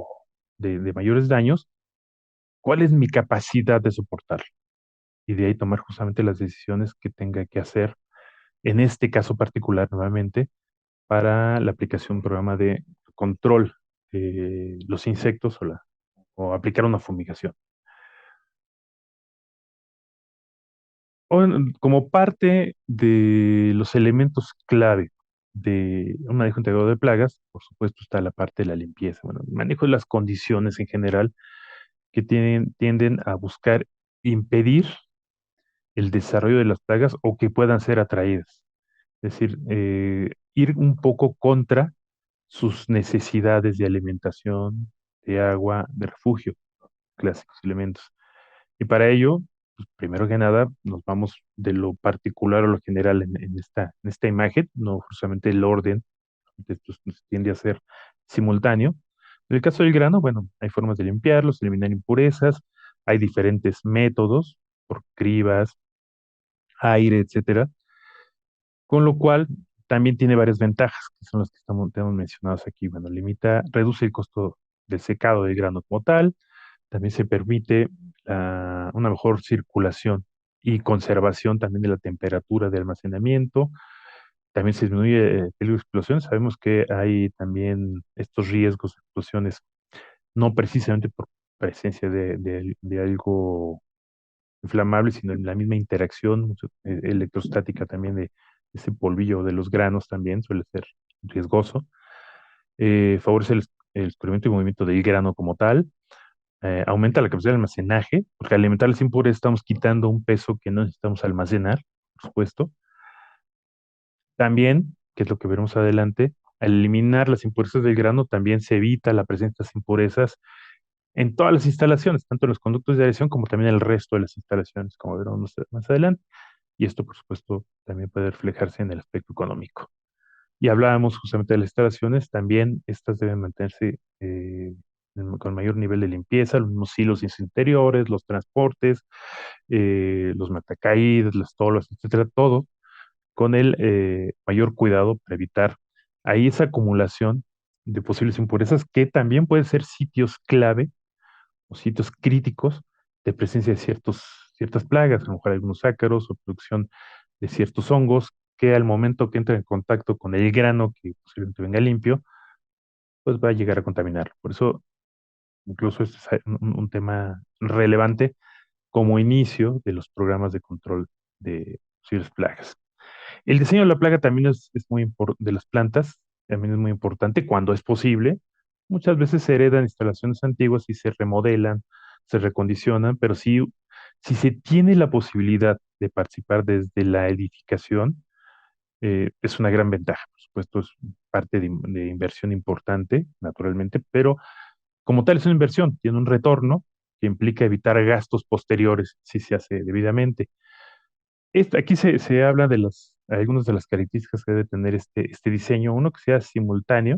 de mayores daños, ¿cuál es mi capacidad de soportarlo? Y de ahí tomar justamente las decisiones que tenga que hacer, en este caso particular nuevamente, para la aplicación de un programa de control de los insectos o aplicar una fumigación. Como parte de los elementos clave de un manejo integrador de plagas, por supuesto está la parte de la limpieza, bueno, el manejo de las condiciones en general que tienden a buscar impedir el desarrollo de las plagas o que puedan ser atraídas. Es decir, ir un poco contra sus necesidades de alimentación, de agua, de refugio, clásicos elementos. Y para ello, pues, primero que nada, nos vamos de lo particular a lo general en esta imagen, no justamente el orden, esto tiende a ser simultáneo. En el caso del grano, bueno, hay formas de limpiarlos, eliminar impurezas, hay diferentes métodos, por cribas, aire, etcétera, con lo cual también tiene varias ventajas, que son las que tenemos mencionadas aquí. Bueno, reduce el costo del secado del grano como tal, también se permite una mejor circulación y conservación también de la temperatura de almacenamiento. También se disminuye el peligro de explosión. Sabemos que hay también estos riesgos de explosiones, no precisamente por presencia de algo inflamable, sino en la misma interacción electrostática también de ese polvillo de los granos también suele ser riesgoso. Favorece el escurrimiento y movimiento del grano como tal. Aumenta la capacidad de almacenaje, porque al alimentar las impurezas estamos quitando un peso que no necesitamos almacenar, por supuesto. También, que es lo que veremos adelante, al eliminar las impurezas del grano, también se evita la presencia de estas impurezas en todas las instalaciones, tanto en los conductos de aireación como también en el resto de las instalaciones, como veremos más adelante. Y esto, por supuesto, también puede reflejarse en el aspecto económico. Y hablábamos justamente de las instalaciones, también estas deben mantenerse con mayor nivel de limpieza, los mismos silos interiores, los transportes, los matacaídas, las tolas, etcétera, todo con el mayor cuidado para evitar ahí esa acumulación de posibles impurezas que también pueden ser sitios clave o sitios críticos de presencia de ciertas plagas, a lo mejor algunos ácaros o producción de ciertos hongos que al momento que entra en contacto con el grano que posiblemente venga limpio, pues va a llegar a contaminarlo. Por eso, incluso este es un tema relevante como inicio de los programas de control de posibles plagas. El diseño de la plaga también es muy importante, de las plantas, también es muy importante cuando es posible. Muchas veces se heredan instalaciones antiguas y se remodelan, se recondicionan, pero si se tiene la posibilidad de participar desde la edificación, es una gran ventaja. Por supuesto, es parte de inversión importante, naturalmente, pero como tal es una inversión, tiene un retorno que implica evitar gastos posteriores si se hace debidamente. Aquí se habla de algunas de las características que debe tener este diseño. Uno, que sea simultáneo,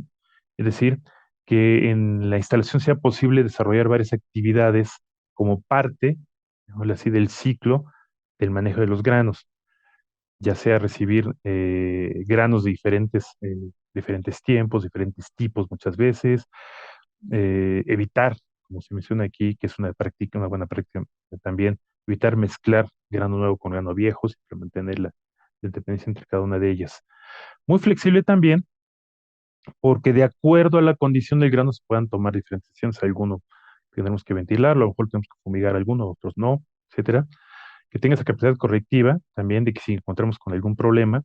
es decir, que en la instalación sea posible desarrollar varias actividades como parte, digámoslo así, del ciclo del manejo de los granos, ya sea recibir granos de diferentes tiempos, diferentes tipos muchas veces, evitar, como se menciona aquí, que es una buena práctica también, evitar mezclar grano nuevo con grano viejo, siempre mantener la independencia entre cada una de ellas. Muy flexible también, porque de acuerdo a la condición del grano se puedan tomar diferentes decisiones. Alguno tenemos que ventilarlo, a lo mejor tenemos que fumigar alguno, otros no, etcétera. Que tenga esa capacidad correctiva también de que si encontramos con algún problema,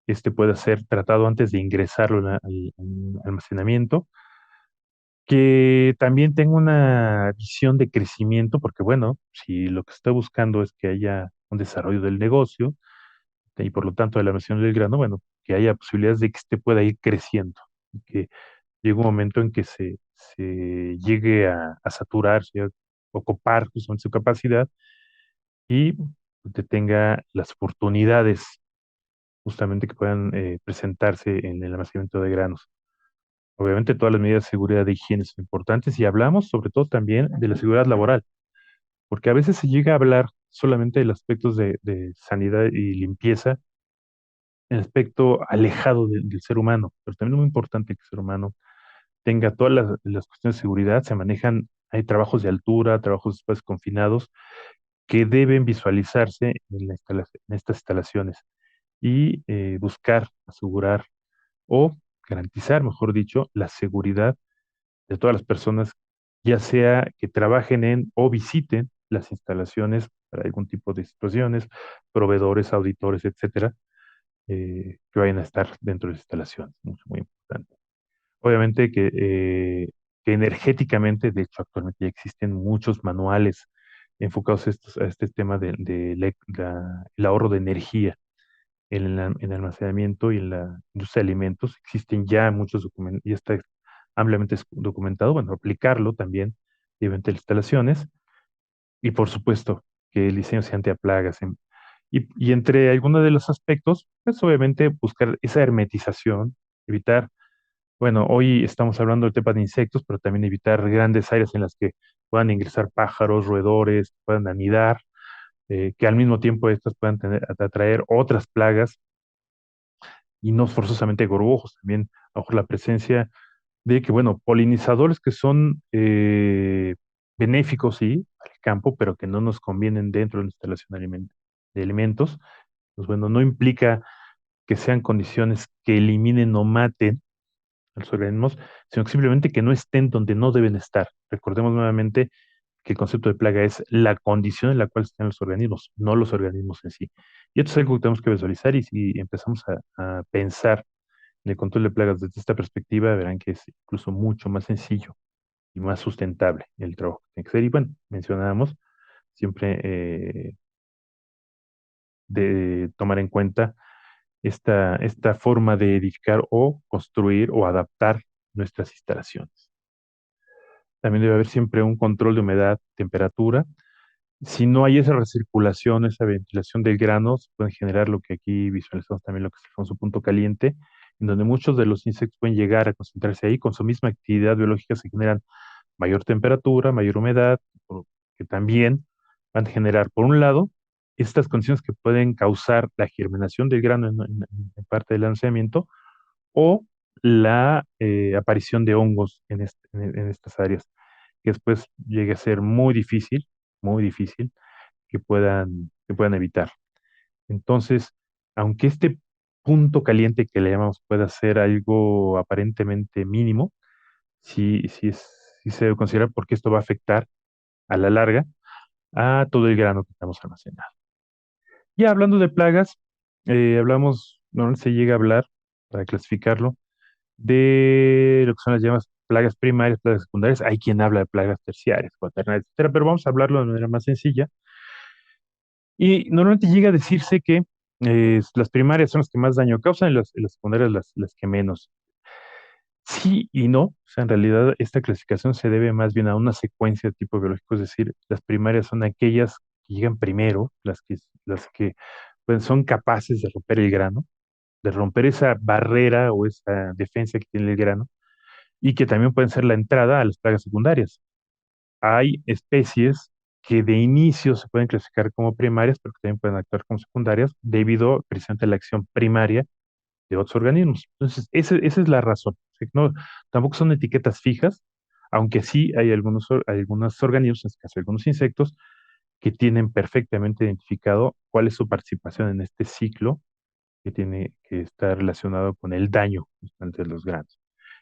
este pueda ser tratado antes de ingresarlo al almacenamiento, que también tenga una visión de crecimiento, porque bueno, si lo que se está buscando es que haya un desarrollo del negocio y por lo tanto de la versión del grano, bueno, que haya posibilidades de que este pueda ir creciendo, y que llegue un momento en que se llegue a saturarse, a ocupar justamente su capacidad y detenga las oportunidades justamente que puedan presentarse en el almacenamiento de granos. Obviamente todas las medidas de seguridad de higiene son importantes y hablamos sobre todo también de la seguridad laboral, porque a veces se llega a hablar solamente de los aspectos de sanidad y limpieza, el aspecto alejado del ser humano, pero también es muy importante que el ser humano tenga todas las cuestiones de seguridad, se manejan, hay trabajos de altura, trabajos de espacios confinados que deben visualizarse en, en estas instalaciones y buscar asegurar o garantizar, mejor dicho, la seguridad de todas las personas, ya sea que trabajen en o visiten las instalaciones para algún tipo de situaciones, proveedores, auditores, etcétera, que vayan a estar dentro de las instalaciones. Mucho, muy importante. Obviamente que energéticamente, de hecho, actualmente ya existen muchos manuales enfocados a este tema el ahorro de energía en el almacenamiento y en la industria de alimentos. Existen ya muchos documentos, y está ampliamente documentado, bueno, aplicarlo también, obviamente, en las instalaciones, y por supuesto que el diseño sea antiplagas. Y entre algunos de los aspectos, pues obviamente buscar esa hermetización, evitar, bueno, hoy estamos hablando del tema de insectos, pero también evitar grandes áreas en las que puedan ingresar pájaros, roedores, puedan anidar, que al mismo tiempo estas puedan atraer otras plagas y no forzosamente gorgojos, también a lo mejor la presencia de que, bueno, polinizadores que son benéficos, sí, al campo, pero que no nos convienen dentro de la instalación de alimentos, pues bueno, no implica que sean condiciones que eliminen o maten a los organismos, sino que simplemente que no estén donde no deben estar. Recordemos nuevamente que el concepto de plaga es la condición en la cual están los organismos, no los organismos en sí. Y esto es algo que tenemos que visualizar y si empezamos a pensar en el control de plagas desde esta perspectiva, verán que es incluso mucho más sencillo y más sustentable el trabajo que tiene que ser. Y bueno, mencionábamos siempre de tomar en cuenta esta forma de edificar o construir o adaptar nuestras instalaciones. También debe haber siempre un control de humedad, temperatura. Si no hay esa recirculación, esa ventilación del grano, se puede generar lo que aquí visualizamos también, lo que es el famoso punto caliente, en donde muchos de los insectos pueden llegar a concentrarse ahí. Con su misma actividad biológica se generan mayor temperatura, mayor humedad, que también van a generar, por un lado, estas condiciones que pueden causar la germinación del grano en parte del lanzamiento o la aparición de hongos en estas áreas, que después llegue a ser muy difícil que puedan evitar. Entonces, aunque este punto caliente que le llamamos pueda ser algo aparentemente mínimo, sí se debe considerar porque esto va a afectar a la larga a todo el grano que estamos almacenando. Ya hablando de plagas, no se llega a hablar, para clasificarlo, de lo que son las llamadas plagas primarias, plagas secundarias. Hay quien habla de plagas terciarias, cuaternarias, etcétera, pero vamos a hablarlo de manera más sencilla. Y normalmente llega a decirse que las primarias son las que más daño causan y las secundarias las que menos. Sí y no, o sea, en realidad esta clasificación se debe más bien a una secuencia de tipo biológico, es decir, las primarias son aquellas que llegan primero, las que pues, son capaces de romper el grano, de romper esa barrera o esa defensa que tiene el grano, y que también pueden ser la entrada a las plagas secundarias. Hay especies que de inicio se pueden clasificar como primarias, pero que también pueden actuar como secundarias debido precisamente a la acción primaria de otros organismos. Entonces, esa es la razón. O sea, no, tampoco son etiquetas fijas, aunque sí hay algunos organismos, en este caso algunos insectos, que tienen perfectamente identificado cuál es su participación en este ciclo que está relacionado con el daño constante de los granos.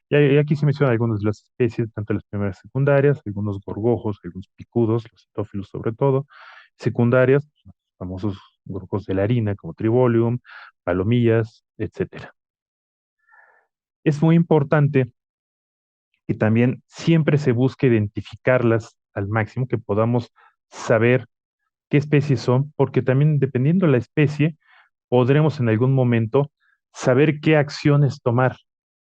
Y aquí se mencionan algunas de las especies, tanto las primeras secundarias, algunos gorgojos, algunos picudos, los citófilos sobre todo, secundarias, los famosos gorgojos de la harina como Tribolium, palomillas, etcétera. Es muy importante que también siempre se busque identificarlas al máximo, que podamos saber qué especies son, porque también dependiendo de la especie, podremos en algún momento saber qué acciones tomar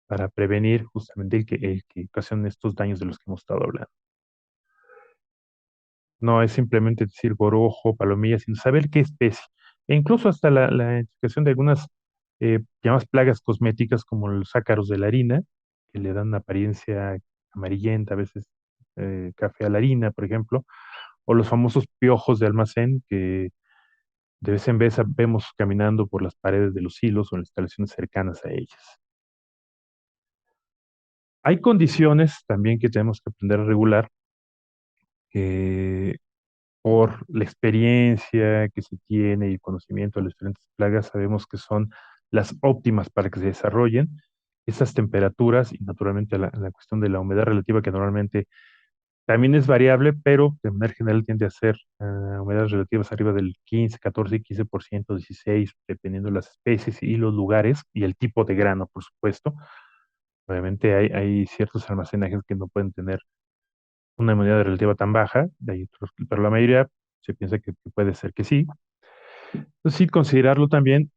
para prevenir justamente el que ocasionen estos daños de los que hemos estado hablando. No es simplemente decir gorojo, palomilla, sino saber qué especie. E incluso hasta la identificación de algunas llamadas plagas cosméticas como los ácaros de la harina, que le dan una apariencia amarillenta, a veces café a la harina, por ejemplo, o los famosos piojos de almacén que de vez en vez vemos caminando por las paredes de los silos o en las instalaciones cercanas a ellas. Hay condiciones también que tenemos que aprender a regular, que por la experiencia que se tiene y el conocimiento de las diferentes plagas, sabemos que son las óptimas para que se desarrollen. Esas temperaturas y naturalmente la cuestión de la humedad relativa, que normalmente también es variable, pero de manera general tiende a ser humedades relativas arriba del 15, 14, 15%, 16%, dependiendo de las especies y los lugares y el tipo de grano, por supuesto. Obviamente hay ciertos almacenajes que no pueden tener una humedad relativa tan baja, hay otros, pero la mayoría se piensa que puede ser que sí. Entonces, sí, considerarlo también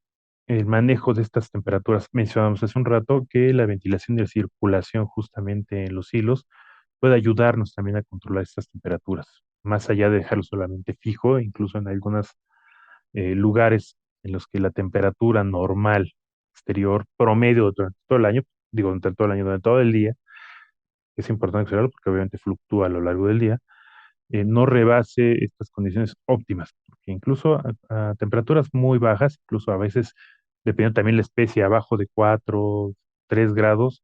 el manejo de estas temperaturas. Mencionamos hace un rato que la ventilación y la circulación justamente en los hilos puede ayudarnos también a controlar estas temperaturas, más allá de dejarlo solamente fijo, incluso en algunos lugares en los que la temperatura normal exterior promedio durante todo el año, digo durante todo el año, durante todo el día, es importante considerarlo porque obviamente fluctúa a lo largo del día, no rebase estas condiciones óptimas, porque incluso a temperaturas muy bajas, incluso a veces, dependiendo también la especie, abajo de 4 3 grados,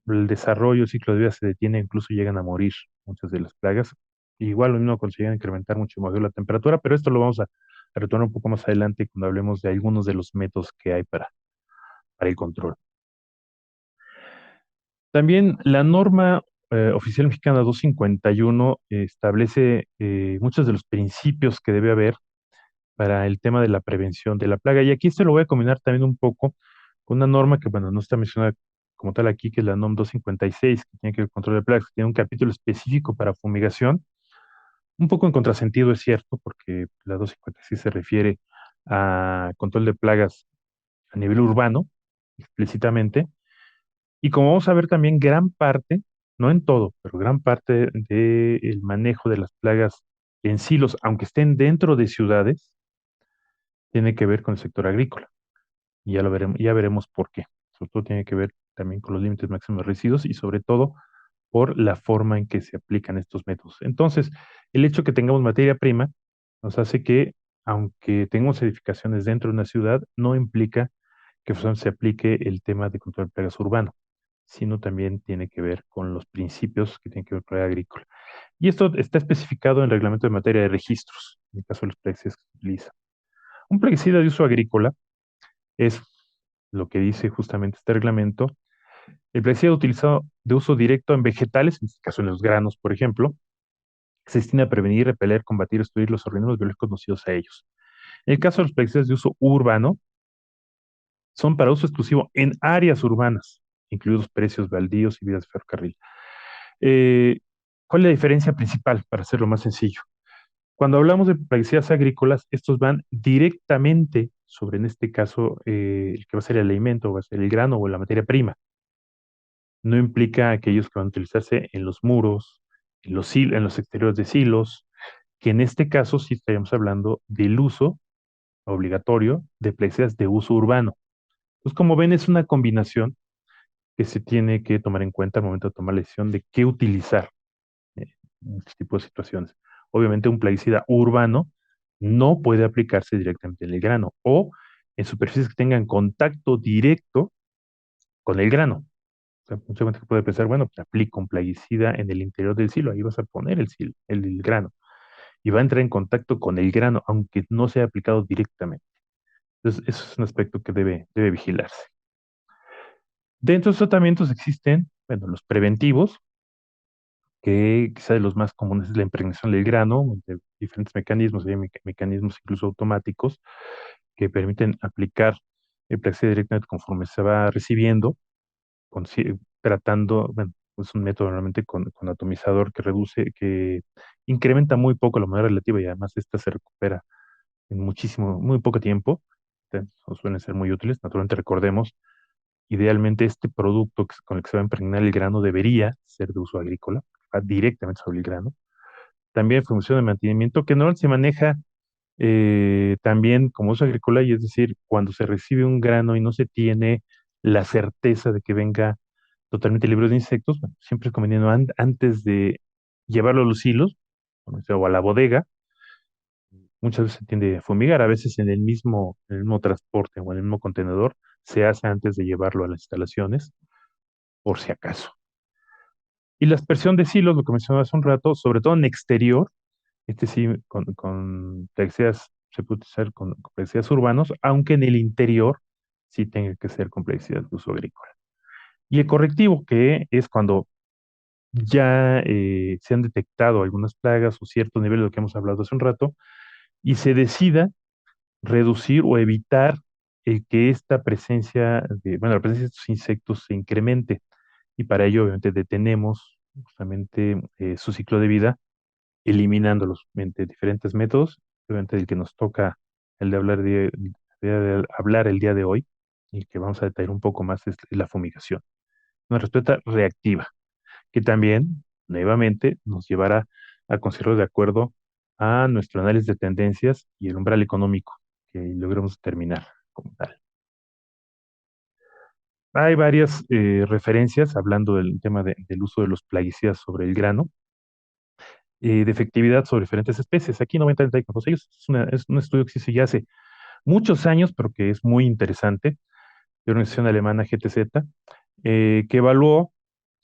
el desarrollo, el ciclo de vida se detiene, incluso llegan a morir muchas de las plagas. Igual lo mismo consiguen incrementar mucho más la temperatura, pero esto lo vamos a retomar un poco más adelante cuando hablemos de algunos de los métodos que hay para el control. También la norma oficial mexicana 251 establece muchos de los principios que debe haber para el tema de la prevención de la plaga. Y aquí se lo voy a combinar también un poco con una norma que, bueno, no está mencionada como tal aquí, que es la NOM 256, que tiene que ver con control de plagas, que tiene un capítulo específico para fumigación. Un poco en contrasentido, es cierto, porque la 256 se refiere a control de plagas a nivel urbano, explícitamente. Y como vamos a ver también, gran parte, no en todo, pero gran parte del manejo de las plagas en silos, aunque estén dentro de ciudades, tiene que ver con el sector agrícola. Y ya veremos por qué. Sobre todo tiene que ver también con los límites máximos de residuos y sobre todo por la forma en que se aplican estos métodos. Entonces, el hecho que tengamos materia prima nos hace que, aunque tengamos edificaciones dentro de una ciudad, no implica que se aplique el tema de control de plagas urbano, sino también tiene que ver con los principios que tienen que ver con la agrícola. Y esto está especificado en el reglamento de materia de registros, en el caso de los plaguicidas que se utilizan. Un plaguicida de uso agrícola es lo que dice justamente este reglamento. El plaguicida utilizado de uso directo en vegetales, en este caso en los granos, por ejemplo, se destina a prevenir, repeler, combatir, destruir los organismos biológicos nocivos a ellos. En el caso de los plaguicidas de uso urbano, son para uso exclusivo en áreas urbanas, incluidos precios, baldíos y vías de ferrocarril. Eh, ¿Cuál es la diferencia principal, para hacerlo más sencillo? Cuando hablamos de plaguicidas agrícolas, estos van directamente sobre, en este caso, el que va a ser el alimento, va a ser el grano o la materia prima. No implica aquellos que van a utilizarse en los muros, en los exteriores de silos, que en este caso sí estaríamos hablando del uso obligatorio de plaguicidas de uso urbano. Pues como ven, es una combinación que se tiene que tomar en cuenta al momento de tomar la decisión de qué utilizar en este tipo de situaciones. Obviamente un plaguicida urbano no puede aplicarse directamente en el grano o en superficies que tengan contacto directo con el grano. O sea, mucha gente puede pensar, bueno, pues aplico un plaguicida en el interior del silo, ahí vas a poner el grano y va a entrar en contacto con el grano, aunque no sea aplicado directamente. Entonces, eso es un aspecto que debe vigilarse. Dentro de los tratamientos existen, bueno, los preventivos, que quizá de los más comunes es la impregnación del grano, de diferentes mecanismos, hay mecanismos incluso automáticos que permiten aplicar el plaguicida directamente conforme se va recibiendo, tratando, bueno, es un método normalmente con atomizador que reduce, que incrementa muy poco la humedad relativa y además esta se recupera en muy poco tiempo. Suelen ser muy útiles. Naturalmente recordemos, idealmente este producto con el que se va a impregnar el grano debería ser de uso agrícola, va directamente sobre el grano, también función de mantenimiento, que no se maneja también como uso agrícola, y es decir, cuando se recibe un grano y no se tiene la certeza de que venga totalmente libre de insectos, bueno, siempre es conveniente antes de llevarlo a los hilos, o a la bodega. Muchas veces se tiende a fumigar, a veces en el mismo transporte o en el mismo contenedor, se hace antes de llevarlo a las instalaciones, por si acaso. Y la aspersión de silos, lo que mencionaba hace un rato, sobre todo en exterior, este sí, con plaguicidas, se puede utilizar con plaguicidas urbanos, aunque en el interior sí tenga que ser con plaguicidas de uso agrícola. Y el correctivo, que es cuando ya se han detectado algunas plagas o cierto nivel de lo que hemos hablado hace un rato, y se decida reducir o evitar que esta presencia la presencia de estos insectos se incremente. Y para ello, obviamente, detenemos justamente su ciclo de vida, eliminándolos mediante diferentes métodos. Obviamente, el que nos toca el de hablar el día de hoy y que vamos a detallar un poco más es la fumigación. Una respuesta reactiva, que también, nuevamente, nos llevará a considerarlo de acuerdo a nuestro análisis de tendencias y el umbral económico que logremos determinar como tal. Hay varias referencias hablando del tema del uso de los plaguicidas sobre el grano, de efectividad sobre diferentes especies. Aquí 90 con ellos es un estudio que se hizo ya hace muchos años, pero que es muy interesante, de una organización alemana GTZ, que evaluó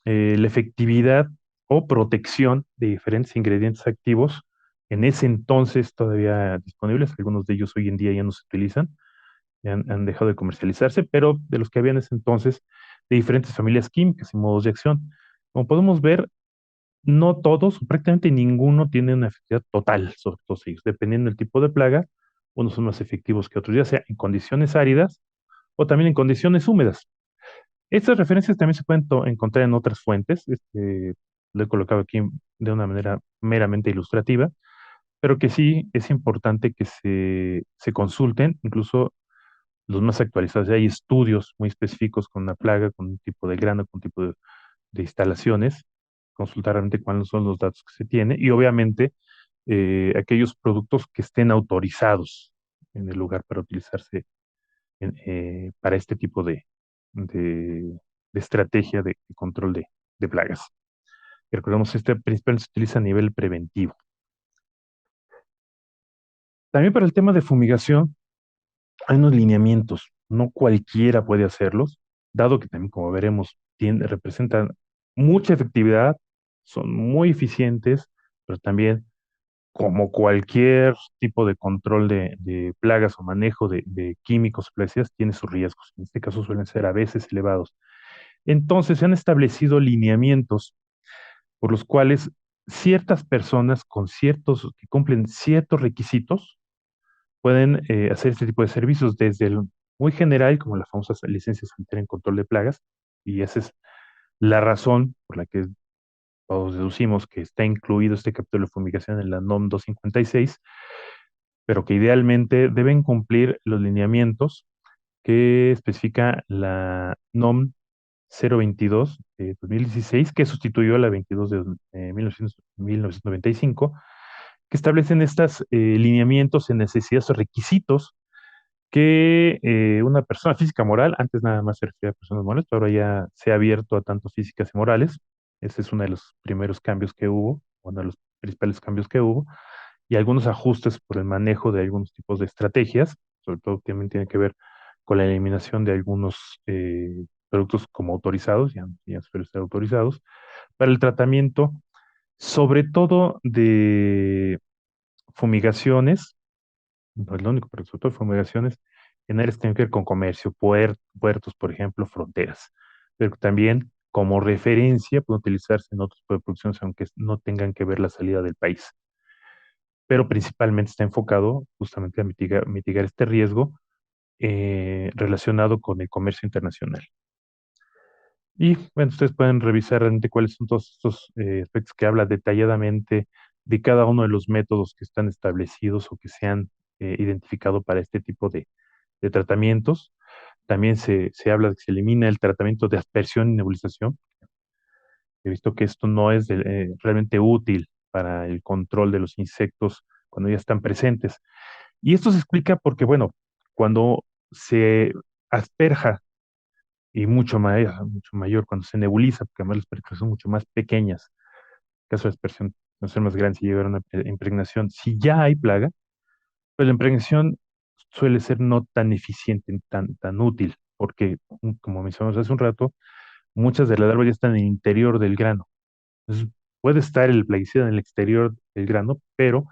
la efectividad o protección de diferentes ingredientes activos en ese entonces todavía disponibles. Algunos de ellos hoy en día ya no se utilizan, ya han dejado de comercializarse, pero de los que había en ese entonces, de diferentes familias químicas y modos de acción. Como podemos ver, no todos, o prácticamente ninguno, tiene una efectividad total sobre todos ellos. Dependiendo del tipo de plaga, unos son más efectivos que otros, ya sea en condiciones áridas o también en condiciones húmedas. Estas referencias también se pueden encontrar en otras fuentes. Lo he colocado aquí de una manera meramente ilustrativa, pero que sí es importante que se consulten, incluso los más actualizados. Hay estudios muy específicos con una plaga, con un tipo de grano, con un tipo de instalaciones, consultar realmente cuáles son los datos que se tiene y obviamente aquellos productos que estén autorizados en el lugar para utilizarse para este tipo de, de estrategia de control de plagas. Y recordemos, este principalmente se utiliza a nivel preventivo. También para el tema de fumigación, hay unos lineamientos. No cualquiera puede hacerlos, dado que también, como veremos, representan mucha efectividad, son muy eficientes, pero también, como cualquier tipo de control de plagas o manejo de químicos o plaguicidas, tiene sus riesgos. En este caso suelen ser a veces elevados. Entonces, se han establecido lineamientos por los cuales ciertas personas que cumplen ciertos requisitos pueden hacer este tipo de servicios, desde el muy general, como la famosa licencia sanitaria en control de plagas, y esa es la razón por la que todos deducimos que está incluido este capítulo de fumigación en la NOM 256, pero que idealmente deben cumplir los lineamientos que especifica la NOM 022 de 2016, que sustituyó a la 22 de 1995, que establecen estos lineamientos en necesidades o requisitos que una persona física moral, antes nada más se refería a personas morales, pero ahora ya se ha abierto a tanto físicas y morales. Ese es uno de los primeros cambios que hubo, uno de los principales cambios que hubo, y algunos ajustes por el manejo de algunos tipos de estrategias, sobre todo también tiene que ver con la eliminación de algunos productos como autorizados, ya suelen ser autorizados, para el tratamiento, sobre todo de fumigaciones, no es lo único, pero sobre todo fumigaciones en áreas que tienen que ver con comercio, puertos, por ejemplo, fronteras, pero también como referencia puede utilizarse en otros tipos de producciones, aunque no tengan que ver la salida del país, pero principalmente está enfocado justamente a mitigar este riesgo relacionado con el comercio internacional. Y bueno, ustedes pueden revisar realmente cuáles son todos estos aspectos que habla detalladamente de cada uno de los métodos que están establecidos o que se han identificado para este tipo de tratamientos. También se habla de que se elimina el tratamiento de aspersión y nebulización. He visto que esto no es realmente útil para el control de los insectos cuando ya están presentes. Y esto se explica porque, bueno, cuando se asperja y mucho mayor cuando se nebuliza, porque además las partículas son mucho más pequeñas, en caso de dispersión, no ser más grande si llega a una impregnación, si ya hay plaga, pues la impregnación suele ser no tan eficiente, tan útil, porque, como mencionamos hace un rato, muchas de las larvas ya están en el interior del grano. Entonces, puede estar el plaguicida en el exterior del grano, pero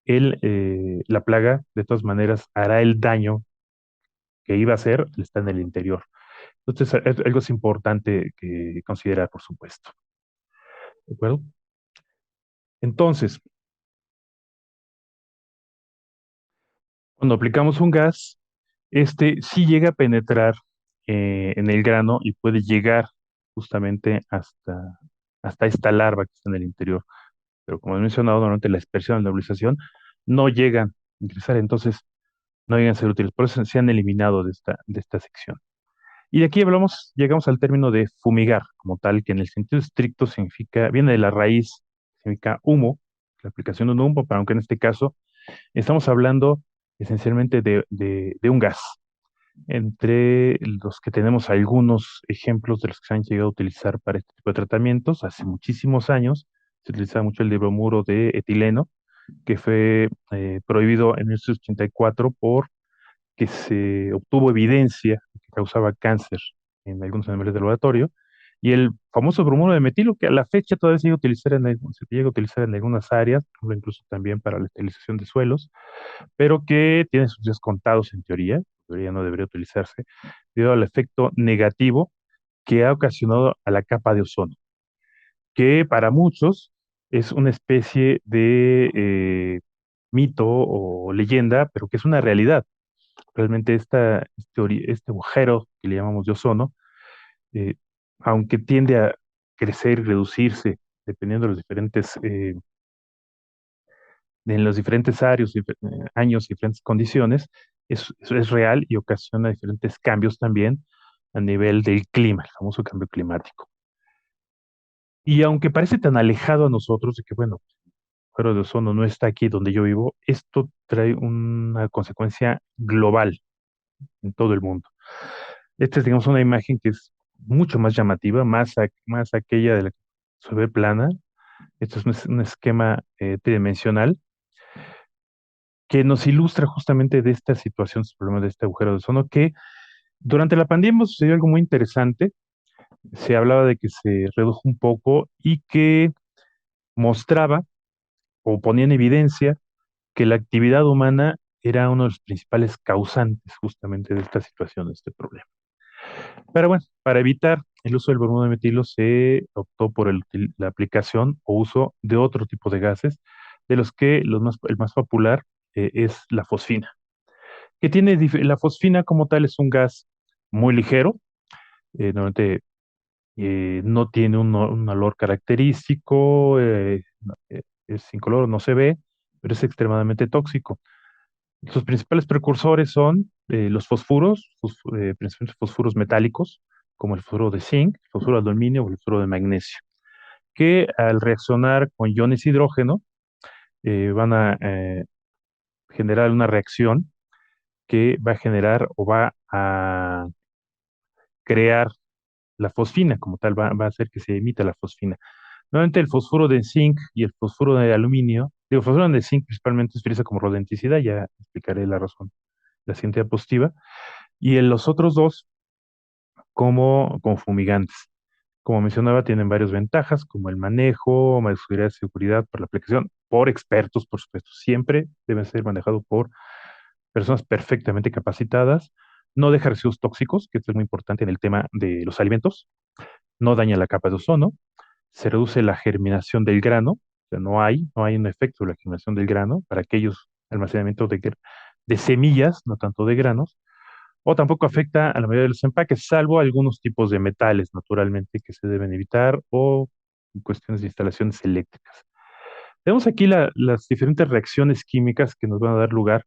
la plaga, de todas maneras, hará el daño que iba a hacer, está en el interior. Entonces, algo es importante que considerar, por supuesto. ¿De acuerdo? Entonces, cuando aplicamos un gas, este sí llega a penetrar en el grano y puede llegar justamente hasta esta larva que está en el interior. Pero como he mencionado, normalmente la dispersión y la nebulización no llegan a ingresar, entonces no llegan a ser útiles. Por eso se han eliminado de esta sección. Y de aquí llegamos al término de fumigar, como tal, que en el sentido estricto significa, viene de la raíz, significa humo, la aplicación de un humo, pero aunque en este caso estamos hablando esencialmente de un gas. Entre los que tenemos algunos ejemplos de los que se han llegado a utilizar para este tipo de tratamientos, hace muchísimos años se utilizaba mucho el bromuro de etileno, que fue prohibido en 1984 porque se obtuvo evidencia de que causaba cáncer en algunos animales de laboratorio, y el famoso bromuro de metilo, que a la fecha todavía se llega a utilizar en algunas áreas, por ejemplo, incluso también para la esterilización de suelos, pero que tiene sus días contados en teoría no debería utilizarse, debido al efecto negativo que ha ocasionado a la capa de ozono, que para muchos es una especie de mito o leyenda, pero que es una realidad. Realmente este agujero que le llamamos de ozono, eh, aunque tiende a crecer y reducirse dependiendo de en los diferentes años y diferentes condiciones, eso es real y ocasiona diferentes cambios también a nivel del clima, el famoso cambio climático. Y aunque parece tan alejado a nosotros de que, bueno, el agujero de ozono no está aquí donde yo vivo, esto trae una consecuencia global en todo el mundo. Esta es, digamos, una imagen que es mucho más llamativa, más aquella de la que se ve plana. Esto es un esquema tridimensional que nos ilustra justamente de esta situación, este problema de este agujero de ozono, que durante la pandemia sucedió algo muy interesante. Se hablaba de que se redujo un poco y que mostraba o ponía en evidencia que la actividad humana era uno de los principales causantes justamente de esta situación, de este problema. Pero bueno, para evitar el uso del bromuro de metilo se optó por la aplicación o uso de otro tipo de gases, de los que el más popular es la fosfina, que la fosfina como tal es un gas muy ligero, normalmente no tiene un olor característico, es incoloro, no se ve, pero es extremadamente tóxico. Sus principales precursores son los principalmente fosfuros metálicos, como el fosfuro de zinc, el fosfuro de aluminio o el fosfuro de magnesio, que al reaccionar con iones hidrógeno van a generar una reacción que va a generar o va a crear la fosfina, como tal, va a hacer que se emita la fosfina. Nuevamente, el fosfuro de zinc y el fosfuro de aluminio, digo, el fosfuro de zinc principalmente se utiliza como rodenticiida, ya explicaré la razón, la siguiente diapositiva, y en los otros dos como fumigantes. Como mencionaba, tienen varias ventajas, como el manejo, más seguridad por la aplicación, por expertos, por supuesto. Siempre deben ser manejados por personas perfectamente capacitadas. No deja residuos tóxicos, que esto es muy importante en el tema de los alimentos. No daña la capa de ozono. Se reduce la germinación del grano. O sea, no hay un efecto de la germinación del grano para aquellos almacenamientos de semillas, no tanto de granos, o tampoco afecta a la mayoría de los empaques, salvo algunos tipos de metales, naturalmente, que se deben evitar o en cuestiones de instalaciones eléctricas. Tenemos aquí las diferentes reacciones químicas que nos van a dar lugar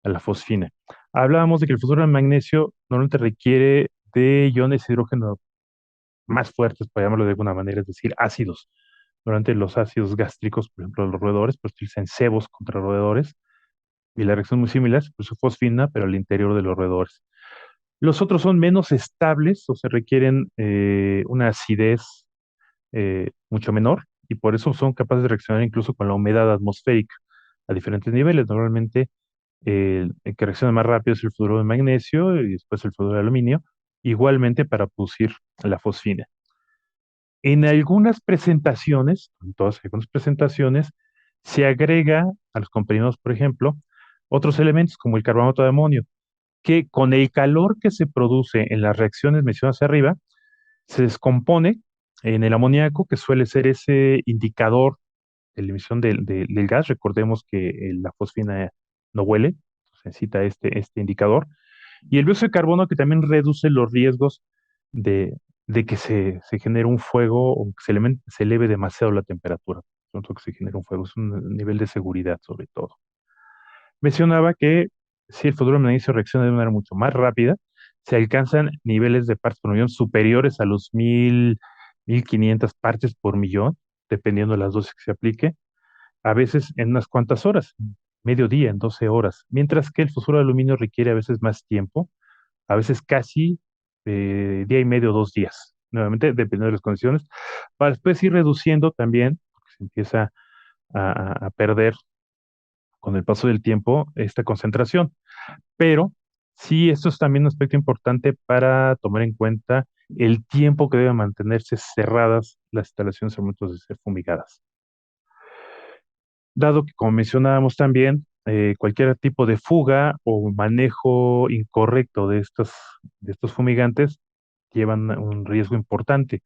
a la fosfina. Hablábamos de que el fosfuro de magnesio normalmente requiere de iones de hidrógeno más fuertes, para llamarlo de alguna manera, es decir, ácidos. Durante los ácidos gástricos, por ejemplo, los roedores, pues utilizan sebos contra roedores y la reacción es muy similar, se produce fosfina, pero al interior de los roedores. Los otros son menos estables o se requieren una acidez mucho menor y por eso son capaces de reaccionar incluso con la humedad atmosférica a diferentes niveles. Normalmente el que reacciona más rápido es el fluoruro de magnesio y después el fluoruro de aluminio, igualmente para producir la fosfina. En algunas presentaciones, en todas algunas presentaciones, se agrega a los comprimidos, por ejemplo, otros elementos como el carbonato de amonio, que con el calor que se produce en las reacciones mencionadas arriba, se descompone en el amoníaco, que suele ser ese indicador de la emisión del gas. Recordemos que la fosfina no huele, se necesita este indicador. Y el dióxido de carbono que también reduce los riesgos de, de que se genere un fuego o que se eleve demasiado la temperatura. Pronto que se genere un fuego, es un nivel de seguridad sobre todo. Mencionaba que si el fluoruro de magnesio reacciona de una manera mucho más rápida, se alcanzan niveles de partes por millón superiores a los 1500 partes por millón, dependiendo de las dosis que se aplique, a veces en unas cuantas horas, mediodía, en 12 horas, mientras que el fosfuro de aluminio requiere a veces más tiempo, a veces casi día y medio, 2 días, nuevamente dependiendo de las condiciones, para después ir reduciendo también, porque se empieza a perder con el paso del tiempo esta concentración. Pero sí, esto es también un aspecto importante para tomar en cuenta el tiempo que deben mantenerse cerradas las instalaciones al momento de ser fumigadas. Dado que, como mencionábamos también, cualquier tipo de fuga o manejo incorrecto de estos fumigantes llevan un riesgo importante.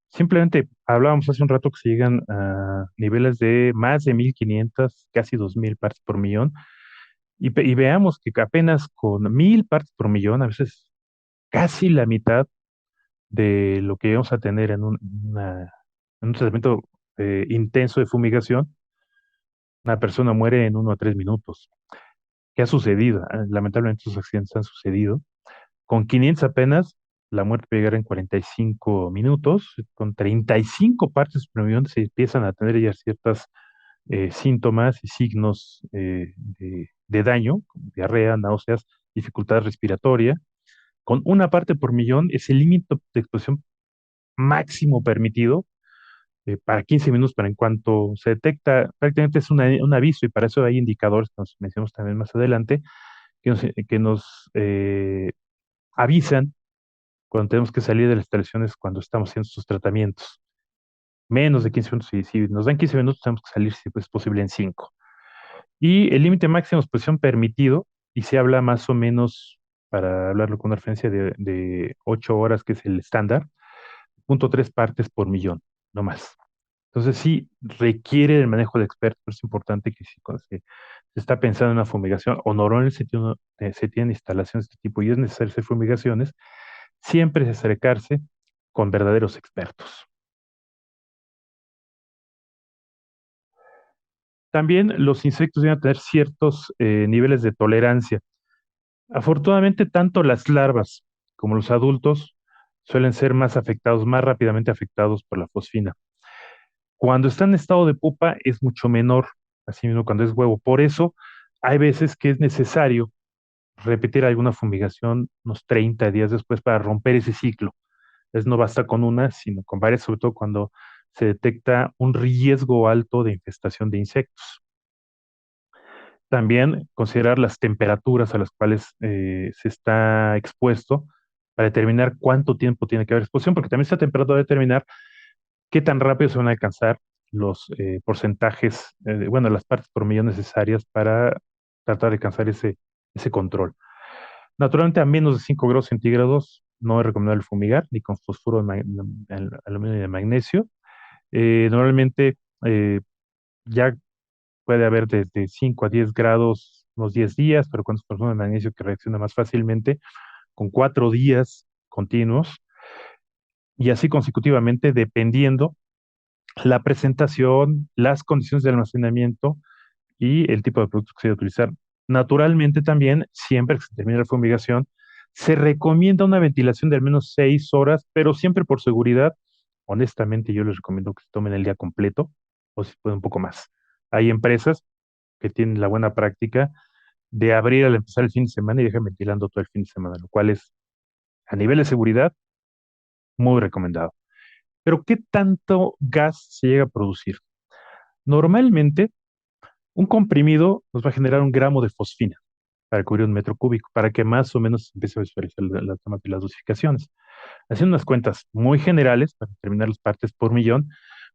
Simplemente hablábamos hace un rato que se llegan a niveles de más de 1500, casi 2000 partes por millón, y veamos que apenas con 1000 partes por millón, a veces casi la mitad de lo que vamos a tener en un tratamiento intenso de fumigación, una persona muere en 1 a 3 minutos. ¿Qué ha sucedido? Lamentablemente esos accidentes han sucedido. Con 500 apenas, la muerte puede llegar en 45 minutos. Con 35 partes por millón se empiezan a tener ya ciertas síntomas y signos de daño, como diarrea, náuseas, dificultad respiratoria. Con 1 parte por millón es el límite de exposición máximo permitido para 15 minutos, pero en cuanto se detecta, prácticamente es un aviso y para eso hay indicadores que nos mencionamos también más adelante, que nos avisan cuando tenemos que salir de las instalaciones cuando estamos haciendo estos tratamientos. Menos de 15 minutos, si nos dan 15 minutos, tenemos que salir, si es posible, en 5. Y el límite máximo de exposición permitido, y se habla más o menos, para hablarlo con una referencia de 8 horas, que es el estándar, 0.3 partes por millón, no más. Entonces sí requiere el manejo de expertos, es importante que si cuando se está pensando en una fumigación, o normalmente se tienen instalaciones de este tipo y es necesario hacer fumigaciones, siempre es acercarse con verdaderos expertos. También los insectos deben tener ciertos niveles de tolerancia. Afortunadamente, tanto las larvas como los adultos suelen ser más rápidamente afectados por la fosfina. Cuando está en estado de pupa es mucho menor, así mismo cuando es huevo. Por eso hay veces que es necesario repetir alguna fumigación unos 30 días después para romper ese ciclo. No basta con una, sino con varias, sobre todo cuando se detecta un riesgo alto de infestación de insectos. También considerar las temperaturas a las cuales se está expuesto para determinar cuánto tiempo tiene que haber exposición, porque también esta temperatura va a determinar qué tan rápido se van a alcanzar los porcentajes, bueno, las partes por millón necesarias para tratar de alcanzar ese control. Naturalmente, a menos de 5 grados centígrados no es recomendable fumigar, ni con fosfuro de aluminio y de magnesio. Normalmente ya puede haber desde 5 a 10 grados unos 10 días, pero con fosfuro de magnesio que reacciona más fácilmente, con 4 días continuos, y así consecutivamente, dependiendo la presentación, las condiciones de almacenamiento y el tipo de producto que se debe utilizar. Naturalmente también, siempre que se termine la fumigación, se recomienda una ventilación de al menos 6 horas, pero siempre por seguridad honestamente yo les recomiendo que se tomen el día completo o si pueden un poco más. Hay empresas que tienen la buena práctica de abrir al empezar el fin de semana y dejan ventilando todo el fin de semana, lo cual es a nivel de seguridad muy recomendado. Pero ¿qué tanto gas se llega a producir? Normalmente, un comprimido nos va a generar 1 gramo de fosfina para cubrir 1 metro cúbico, para que más o menos empiece a visualizar la toma de las dosificaciones. Haciendo unas cuentas muy generales para determinar las partes por millón,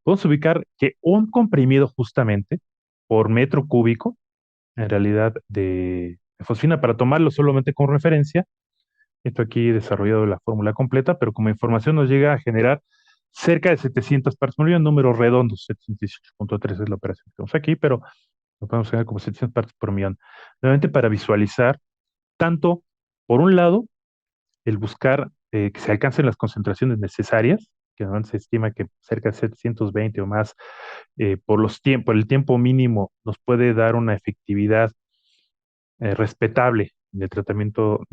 podemos ubicar que un comprimido justamente por metro cúbico, en realidad de fosfina, para tomarlo solamente con referencia, esto aquí he desarrollado la fórmula completa, pero como información nos llega a generar cerca de 700 partes por millón, números redondos, 718,3 es la operación que tenemos aquí, pero lo podemos generar como 700 partes por millón. Nuevamente para visualizar tanto, por un lado, el buscar que se alcancen las concentraciones necesarias, que normalmente se estima que cerca de 720 o más por el tiempo mínimo nos puede dar una efectividad respetable en el tratamiento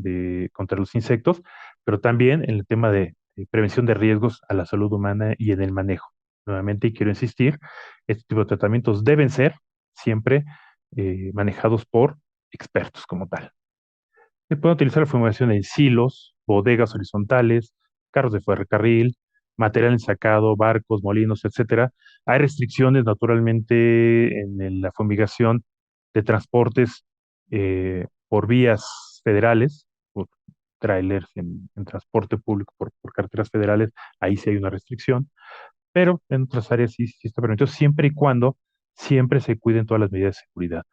contra los insectos, pero también en el tema de prevención de riesgos a la salud humana y en el manejo. Nuevamente, y quiero insistir, este tipo de tratamientos deben ser siempre manejados por expertos como tal. Se puede utilizar la fumigación en silos, bodegas horizontales, carros de ferrocarril, material ensacado, barcos, molinos, etcétera. Hay restricciones, naturalmente, la fumigación de transportes por vías federales, por trailers en transporte público, por carreteras federales. Ahí sí hay una restricción, pero en otras áreas sí está permitido, siempre y cuando siempre se cuiden todas las medidas de seguridad.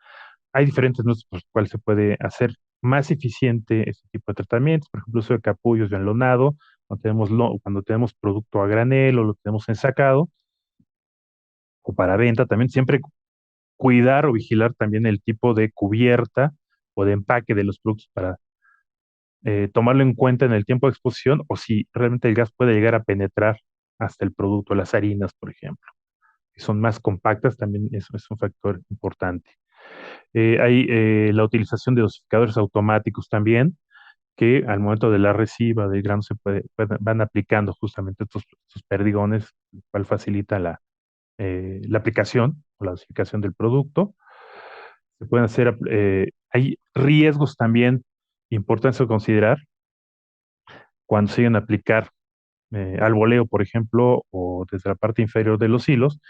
Hay diferentes métodos por los cuales se puede hacer más eficiente este tipo de tratamientos, por ejemplo, uso de capullos de enlonado, cuando tenemos producto a granel o lo tenemos ensacado, o para venta, también siempre cuidar o vigilar también el tipo de cubierta o de empaque de los productos para tomarlo en cuenta en el tiempo de exposición o si realmente el gas puede llegar a penetrar hasta el producto, las harinas, por ejemplo, que son más compactas, también eso es un factor importante. Hay la utilización de dosificadores automáticos también, que al momento de la reciba del grano van aplicando justamente estos perdigones, lo cual facilita la aplicación o la dosificación del producto. Se pueden hacer, hay riesgos también importantes a considerar cuando se llegan a aplicar al voleo, por ejemplo, o desde la parte inferior de los hilos,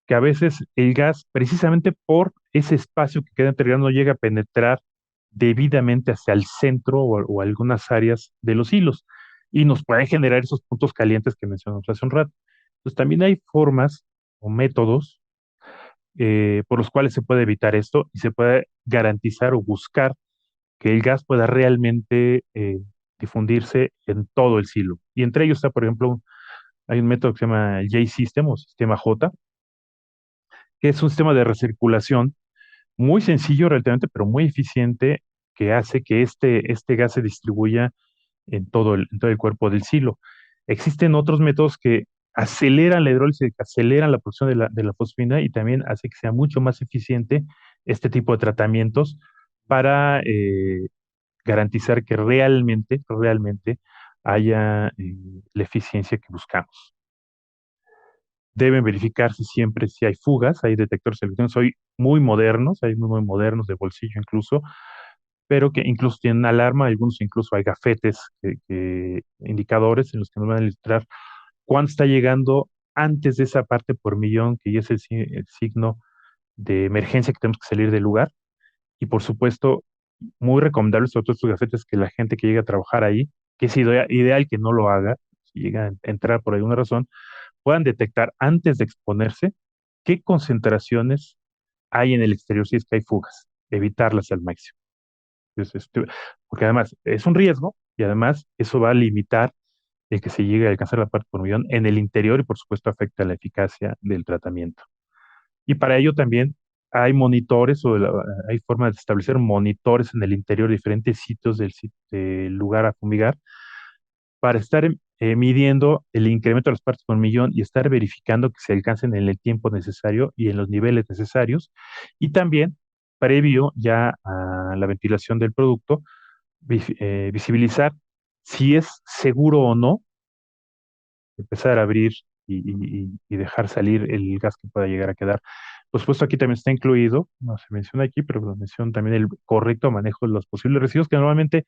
que a veces el gas, precisamente por ese espacio que queda entre el grano, no llega a penetrar debidamente hacia el centro o algunas áreas de los hilos y nos puede generar esos puntos calientes que mencionamos hace un rato. Entonces también hay formas o métodos por los cuales se puede evitar esto y se puede garantizar o buscar que el gas pueda realmente difundirse en todo el silo. Y entre ellos está, por ejemplo, hay un método que se llama J-System o sistema J, que es un sistema de recirculación muy sencillo relativamente, pero muy eficiente, que hace que este gas se distribuya en todo el cuerpo del silo. Existen otros métodos que aceleran la hidrólisis, que aceleran la producción de la fosfina y también hace que sea mucho más eficiente este tipo de tratamientos para garantizar que realmente haya la eficiencia que buscamos. Deben verificarse siempre si hay fugas, hay detectores electrónicos hoy muy modernos, hay muy modernos de bolsillo incluso, pero que incluso tienen alarma, algunos incluso hay gafetes, indicadores en los que nos van a ilustrar cuánto está llegando antes de esa parte por millón, que ya es el signo de emergencia que tenemos que salir del lugar. Y por supuesto, muy recomendable, sobre todo estos gafetes, que la gente que llega a trabajar ahí, que es ideal que no lo haga, si llega a entrar por alguna razón, puedan detectar antes de exponerse qué concentraciones hay en el exterior si es que hay fugas, evitarlas al máximo. Entonces, porque además es un riesgo y además eso va a limitar el que se llegue a alcanzar la parte por millón en el interior y por supuesto afecta la eficacia del tratamiento. Y para ello también hay monitores hay formas de establecer monitores en el interior de diferentes sitios del lugar a fumigar para estar midiendo el incremento de las partes por millón y estar verificando que se alcancen en el tiempo necesario y en los niveles necesarios. Y también, previo ya a la ventilación del producto, visibilizar si es seguro o no empezar a abrir y dejar salir el gas que pueda llegar a quedar. Por supuesto, aquí también está incluido, no se menciona aquí, pero lo menciona también el correcto manejo de los posibles residuos, que normalmente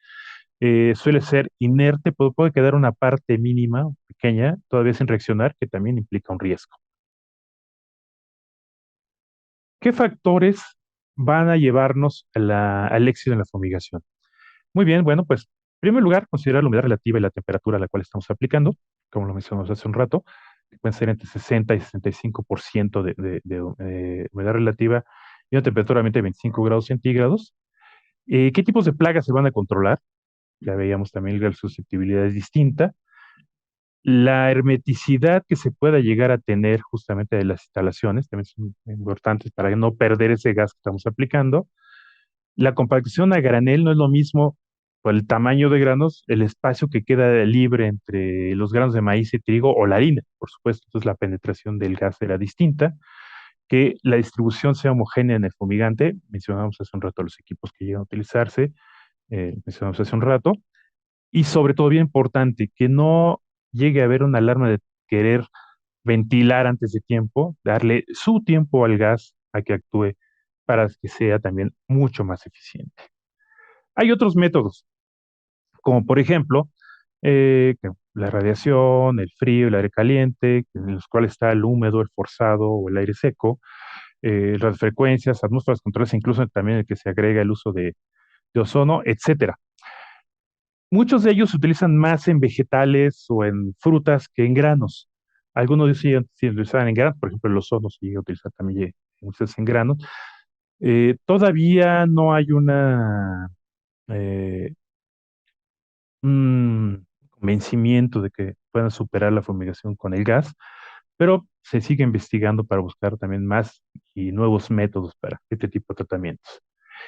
suele ser inerte, puede quedar una parte mínima, pequeña, todavía sin reaccionar, que también implica un riesgo. ¿Qué factores van a llevarnos al éxito en la fumigación? Muy bien, bueno, pues, en primer lugar, considerar la humedad relativa y la temperatura a la cual estamos aplicando, como lo mencionamos hace un rato, que pueden ser entre 60 y 65% de humedad relativa y una temperatura ambiente de 25 grados centígrados. ¿Qué tipos de plagas se van a controlar? Ya veíamos también que la susceptibilidad es distinta. La hermeticidad que se pueda llegar a tener justamente de las instalaciones también son importantes para no perder ese gas que estamos aplicando. La compactación a granel no es lo mismo por el tamaño de granos, el espacio que queda libre entre los granos de maíz y trigo o la harina, por supuesto. Entonces la penetración del gas era distinta. Que la distribución sea homogénea en el fumigante. Mencionamos hace un rato los equipos que llegan a utilizarse, mencionamos hace un rato. Y sobre todo, bien importante, que no llegue a haber una alarma de querer ventilar antes de tiempo, darle su tiempo al gas a que actúe para que sea también mucho más eficiente. Hay otros métodos, como por ejemplo, que la radiación, el frío, el aire caliente, en los cuales está el húmedo, el forzado o el aire seco, las frecuencias, atmósferas controladas, incluso también el que se agrega el uso de ozono, etcétera. Muchos de ellos se utilizan más en vegetales o en frutas que en granos. Algunos de ellos sí utilizan en granos, por ejemplo, el ozono se llega a utilizar también muchas en granos. Todavía no hay eh, un convencimiento de que puedan superar la fumigación con el gas, pero se sigue investigando para buscar también más y nuevos métodos para este tipo de tratamientos.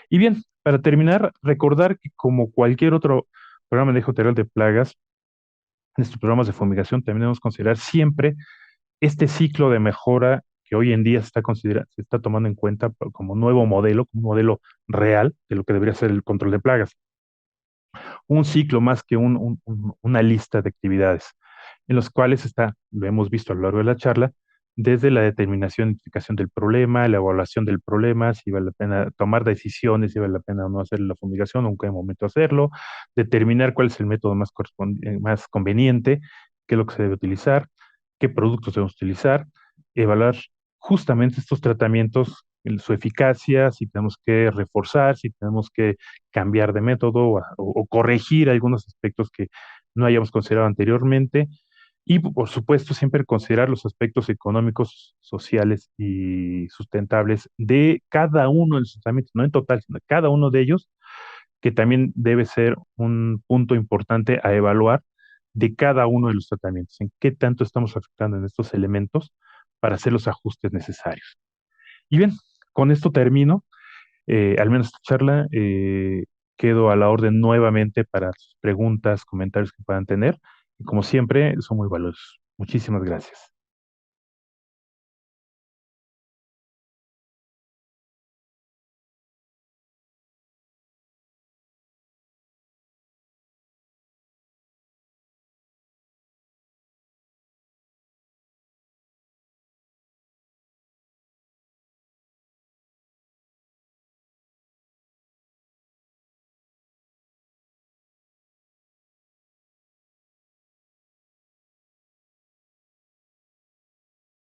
Y bien, para terminar, recordar que como cualquier otro programa de manejo integral de plagas, en estos programas de fumigación también debemos considerar siempre este ciclo de mejora que hoy en día se está tomando en cuenta como nuevo modelo, como un modelo real de lo que debería ser el control de plagas. Un ciclo más que una lista de actividades, en los cuales está, lo hemos visto a lo largo de la charla, desde la determinación, identificación del problema, la evaluación del problema, si vale la pena tomar decisiones, si vale la pena o no hacer la fumigación, o en qué momento hacerlo, determinar cuál es el método más conveniente, qué es lo que se debe utilizar, qué productos debemos utilizar, evaluar justamente estos tratamientos, su eficacia, si tenemos que reforzar, si tenemos que cambiar de método o corregir algunos aspectos que no hayamos considerado anteriormente. Y por supuesto, siempre considerar los aspectos económicos, sociales y sustentables de cada uno de los tratamientos, no en total, sino de cada uno de ellos, que también debe ser un punto importante a evaluar de cada uno de los tratamientos, en qué tanto estamos afectando en estos elementos para hacer los ajustes necesarios. Y bien, con esto termino, al menos esta charla. Quedo a la orden nuevamente para sus preguntas, comentarios que puedan tener. Y como siempre, son muy valiosos. Muchísimas gracias.